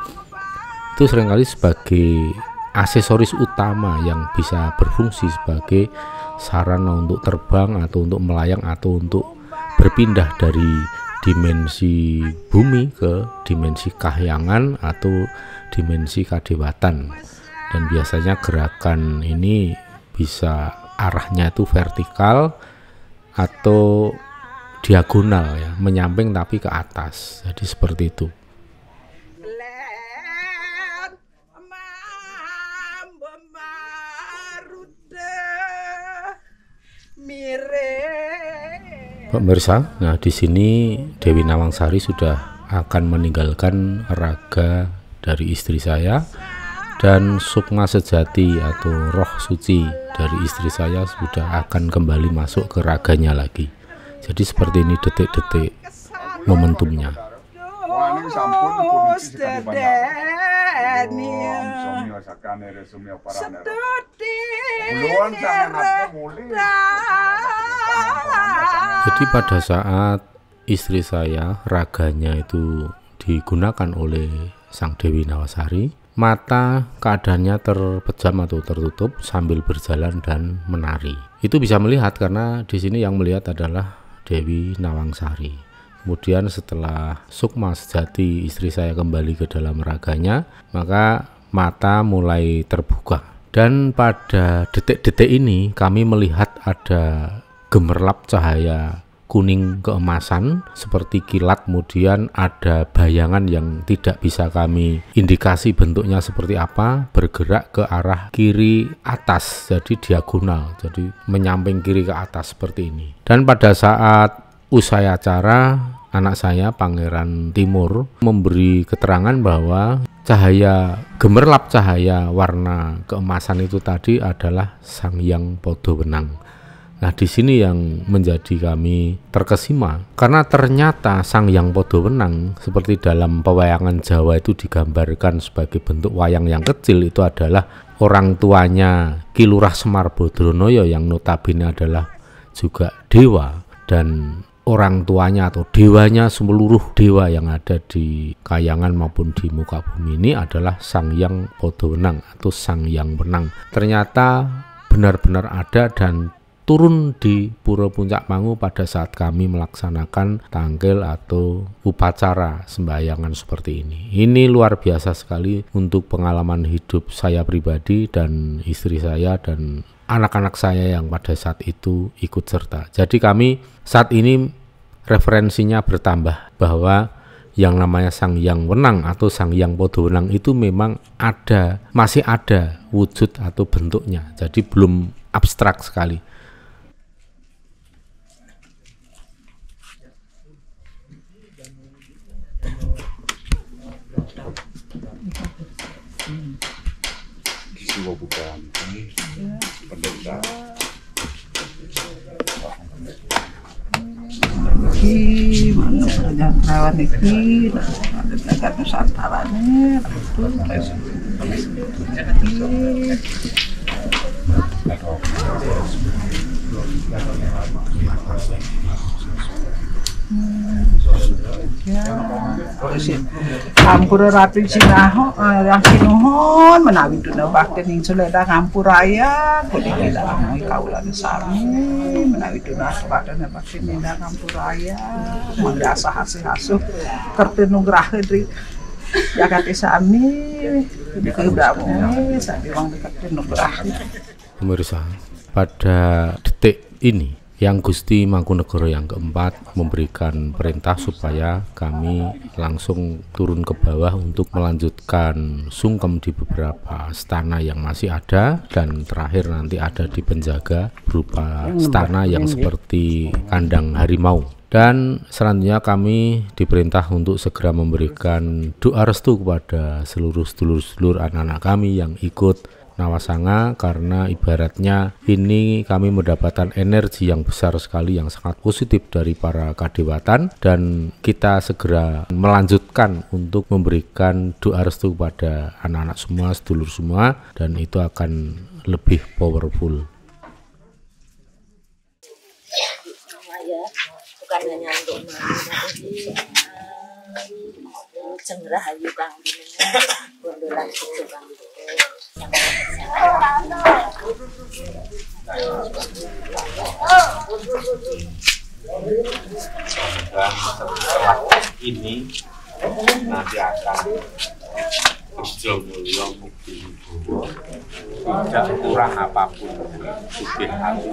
itu seringkali sebagai aksesoris utama yang bisa berfungsi sebagai sarana untuk terbang atau untuk melayang atau untuk berpindah dari dimensi bumi ke dimensi kahyangan atau dimensi kadewatan. Dan biasanya gerakan ini bisa arahnya itu vertikal atau diagonal ya, menyamping tapi ke atas. Jadi seperti itu. Pemirsa, nah di sini Dewi Nawangsari sudah akan meninggalkan raga dari istri saya, dan sukma sejati atau roh suci dari istri saya sudah akan kembali masuk ke raganya lagi. Jadi seperti ini detik-detik momentumnya. Jadi pada saat istri saya raganya itu digunakan oleh Sang Dewi Nawangsari, mata keadaannya terpejam atau tertutup sambil berjalan dan menari. Itu bisa melihat karena di sini yang melihat adalah Dewi Nawangsari. Kemudian setelah sukma sejati istri saya kembali ke dalam raganya, maka mata mulai terbuka. Dan pada detik-detik ini kami melihat ada gemerlap cahaya kuning keemasan seperti kilat, kemudian ada bayangan yang tidak bisa kami indikasi bentuknya seperti apa, bergerak ke arah kiri atas, jadi diagonal, jadi menyamping kiri ke atas seperti ini. Dan pada saat usai acara, anak saya Pangeran Timur memberi keterangan bahwa cahaya gemerlap cahaya warna keemasan itu tadi adalah Sang Hyang Podowenang. Nah, di sini yang menjadi kami terkesima karena ternyata Sang Hyang Podowenang seperti dalam pewayangan Jawa itu digambarkan sebagai bentuk wayang yang kecil, itu adalah orang tuanya Ki Lurah Semar Badranaya yang notabene adalah juga dewa, dan orang tuanya atau dewanya seluruh dewa yang ada di kayangan maupun di muka bumi ini adalah Sang Hyang Podowenang atau Sang Hyang Wenang. Ternyata benar-benar ada dan turun di Pura Puncak Mangu pada saat kami melaksanakan tangkel atau upacara sembahyangan seperti ini. Ini luar biasa sekali untuk pengalaman hidup saya pribadi dan istri saya dan anak-anak saya yang pada saat itu ikut serta. Jadi kami saat ini referensinya bertambah bahwa yang namanya Sang Hyang Wenang atau Sang Hyang Podowenang itu memang ada, masih ada wujud atau bentuknya. Jadi belum abstrak sekali. Siwa bukan pendeta Iki mana kerjaan rawan iki, negara Nusantara nih, Ngampura rapi Cinaho, yang Sinuhon menawi dunabakeun ing Suleda Ngampuraya, kudu didalang kaulan sami menawi dunabakeun ing Ngampuraya, mangga asah-asih kerteu nugraheun ri Jakarta sami dikedamu sami mangga kerteu nugraheun. Pemirsa, pada detik ini Yang Gusti Mangkunegoro yang keempat memberikan perintah supaya kami langsung turun ke bawah untuk melanjutkan sungkem di beberapa stana yang masih ada, dan terakhir nanti ada di penjaga berupa stana yang seperti kandang harimau. Dan selanjutnya kami diperintah untuk segera memberikan doa restu kepada seluruh sedulur-sedulur anak-anak kami yang ikut Nawasanga, karena ibaratnya ini kami mendapatkan energi yang besar sekali, yang sangat positif dari para kadewatan, dan kita segera melanjutkan untuk memberikan doa restu kepada anak-anak semua, sedulur semua, dan itu akan lebih powerful. Bukan hanya untuk mami, cengrah ayu kang dinengan gondolan itu kang dan setelah ini nanti akan Bejo Mulyo Mukti Wibowo, tidak kurang apapun, sugih hati,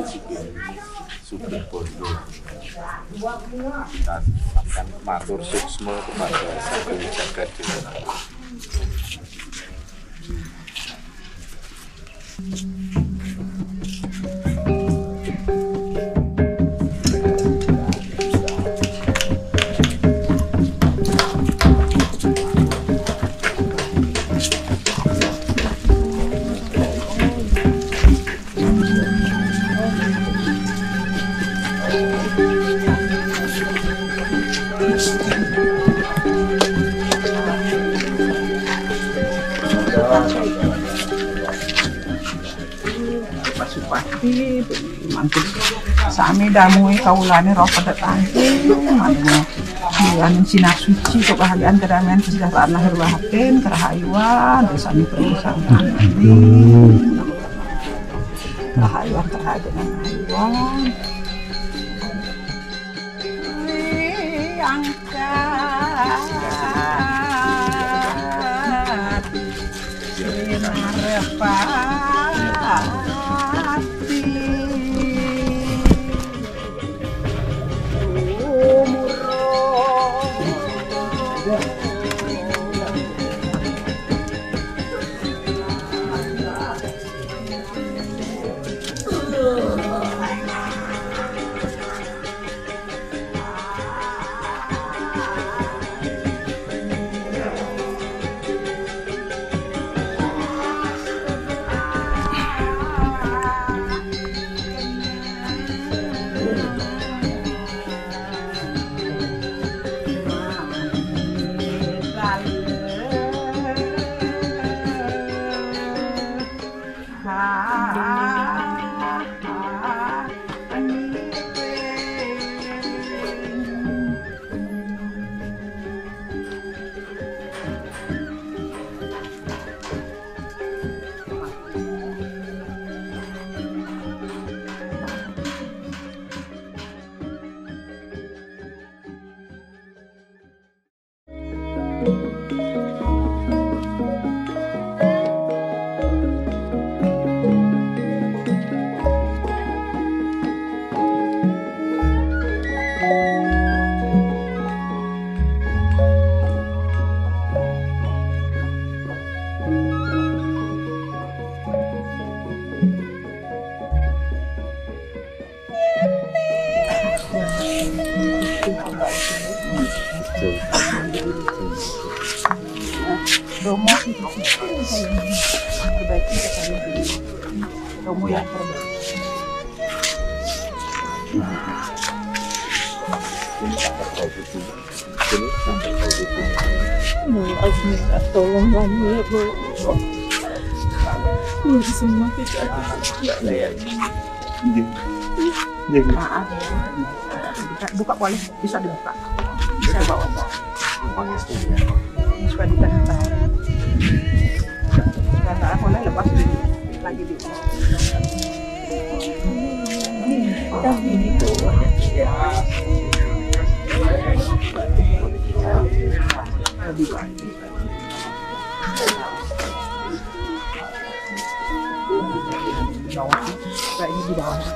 sugih bondo. Kita akan matur suksma kepada Sang Jagat Dewa. Pasupati mangkit sami damui kaulane roh pada tangki manmo bulan sinar suci kebahagiaan kedamaian kesejahteraan lahir batin kerahayuan sami perusahaan rahayuan terhadap rahayuan angkat sinar Romo itu perbaiki sekali Romo yang terbaik. Aku minta tolong kamu ya Bu. Biar semua kita maaf ya. Buka boleh, bisa dibuka. Bisa bawa. Supaya ditahan. Karena aku lepas lagi di. Ini di bawah ya.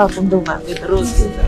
Aku mati terus gitu.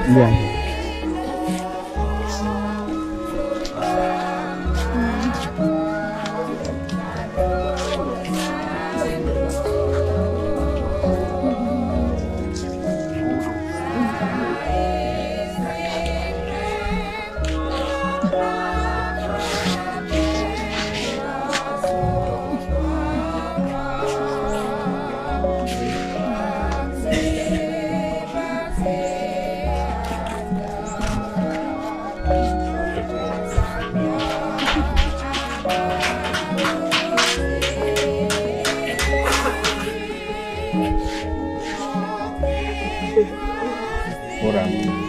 Iya. Orang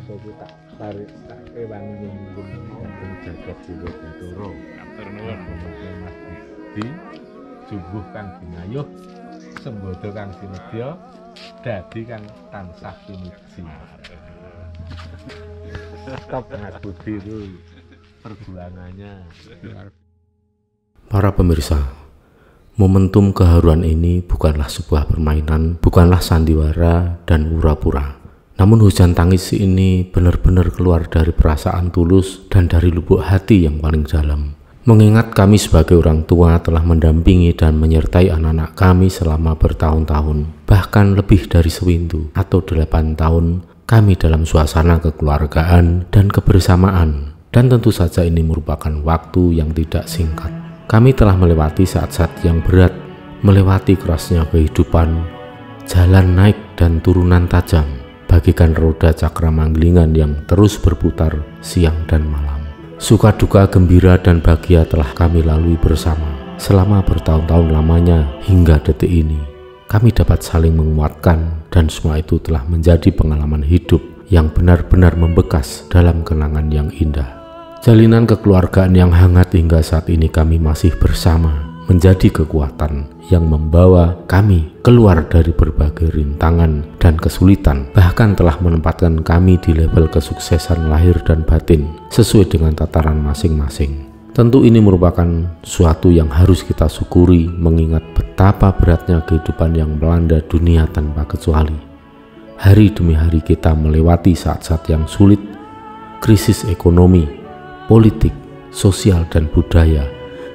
iso tak tarik tak kewangi nyembung jagat dulu Batara. Matur nuwun Mas Budi, jumbuh kang bingayuh, sembodo kang sinedya, dadi kang tansah pinuji. Stop Mas Budi itu perjuangannya. Para pemirsa, Momentum keharuan ini bukanlah sebuah permainan, bukanlah sandiwara dan pura-pura. Namun hujan tangis ini benar-benar keluar dari perasaan tulus dan dari lubuk hati yang paling dalam. Mengingat kami sebagai orang tua telah mendampingi dan menyertai anak-anak kami selama bertahun-tahun, bahkan lebih dari sewindu atau 8 tahun, kami dalam suasana kekeluargaan dan kebersamaan. Dan tentu saja ini merupakan waktu yang tidak singkat. Kami telah melewati saat-saat yang berat, melewati kerasnya kehidupan, jalan naik dan turunan tajam, bagikan roda cakra manggilingan yang terus berputar siang dan malam. Suka duka, gembira dan bahagia telah kami lalui bersama selama bertahun-tahun lamanya hingga detik ini. Kami dapat saling menguatkan dan semua itu telah menjadi pengalaman hidup yang benar-benar membekas dalam kenangan yang indah. Jalinan kekeluargaan yang hangat hingga saat ini kami masih bersama menjadi kekuatan yang membawa kami keluar dari berbagai rintangan dan kesulitan, bahkan telah menempatkan kami di level kesuksesan lahir dan batin sesuai dengan tataran masing-masing. Tentu ini merupakan suatu yang harus kita syukuri mengingat betapa beratnya kehidupan yang melanda dunia tanpa kecuali. Hari demi hari kita melewati saat-saat yang sulit, krisis ekonomi, politik, sosial, dan budaya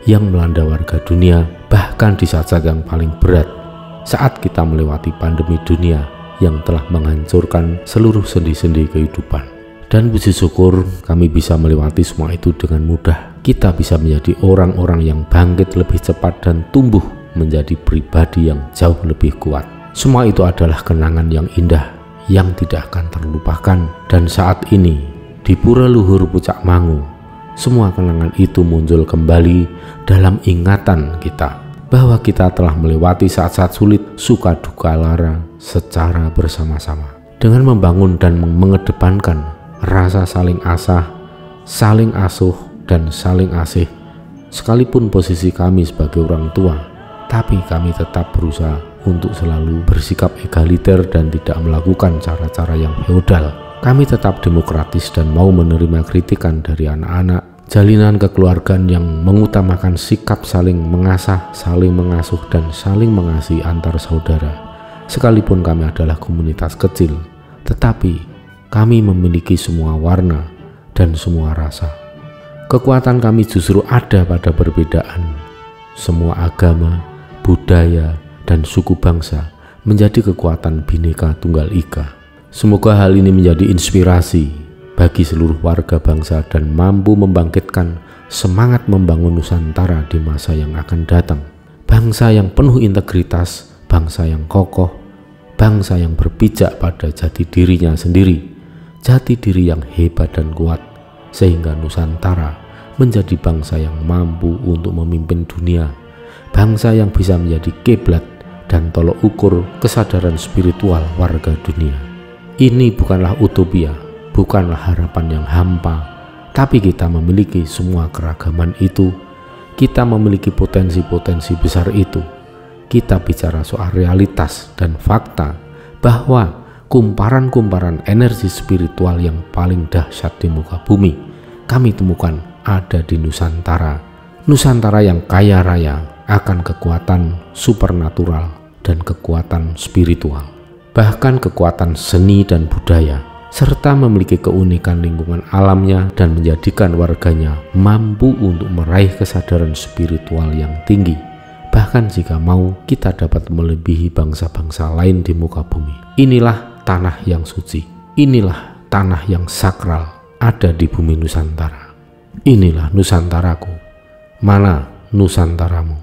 yang melanda warga dunia, bahkan di saat-saat yang paling berat, saat kita melewati pandemi dunia yang telah menghancurkan seluruh sendi-sendi kehidupan. Dan puji syukur kami bisa melewati semua itu dengan mudah. Kita bisa menjadi orang-orang yang bangkit lebih cepat dan tumbuh menjadi pribadi yang jauh lebih kuat. Semua itu adalah kenangan yang indah yang tidak akan terlupakan. Dan saat ini di Pura Luhur Pucak Mangu, semua kenangan itu muncul kembali dalam ingatan kita bahwa kita telah melewati saat-saat sulit, suka duka lara secara bersama-sama. Dengan membangun dan mengedepankan rasa saling asah, saling asuh, dan saling asih, sekalipun posisi kami sebagai orang tua, tapi kami tetap berusaha untuk selalu bersikap egaliter dan tidak melakukan cara-cara yang feodal. Kami tetap demokratis dan mau menerima kritikan dari anak-anak. Jalinan kekeluargaan yang mengutamakan sikap saling mengasah, saling mengasuh, dan saling mengasihi antar saudara. Sekalipun kami adalah komunitas kecil, tetapi kami memiliki semua warna dan semua rasa. Kekuatan kami justru ada pada perbedaan. Semua agama, budaya, dan suku bangsa menjadi kekuatan Bhinneka Tunggal Ika. Semoga hal ini menjadi inspirasi bagi seluruh warga bangsa dan mampu membangkitkan semangat membangun Nusantara di masa yang akan datang. Bangsa yang penuh integritas, bangsa yang kokoh, bangsa yang berpijak pada jati dirinya sendiri, jati diri yang hebat dan kuat, sehingga Nusantara menjadi bangsa yang mampu untuk memimpin dunia, bangsa yang bisa menjadi kiblat dan tolok ukur kesadaran spiritual warga dunia. Ini bukanlah utopia, bukanlah harapan yang hampa, tapi kita memiliki semua keragaman itu. Kita memiliki potensi-potensi besar itu. Kita bicara soal realitas dan fakta bahwa kumparan-kumparan energi spiritual yang paling dahsyat di muka bumi kami temukan ada di Nusantara. Nusantara yang kaya raya akan kekuatan supernatural dan kekuatan spiritual, bahkan kekuatan seni dan budaya, serta memiliki keunikan lingkungan alamnya dan menjadikan warganya mampu untuk meraih kesadaran spiritual yang tinggi. Bahkan jika mau, kita dapat melebihi bangsa-bangsa lain di muka bumi. Inilah tanah yang suci, inilah tanah yang sakral ada di bumi Nusantara. Inilah Nusantaraku, mana Nusantaramu?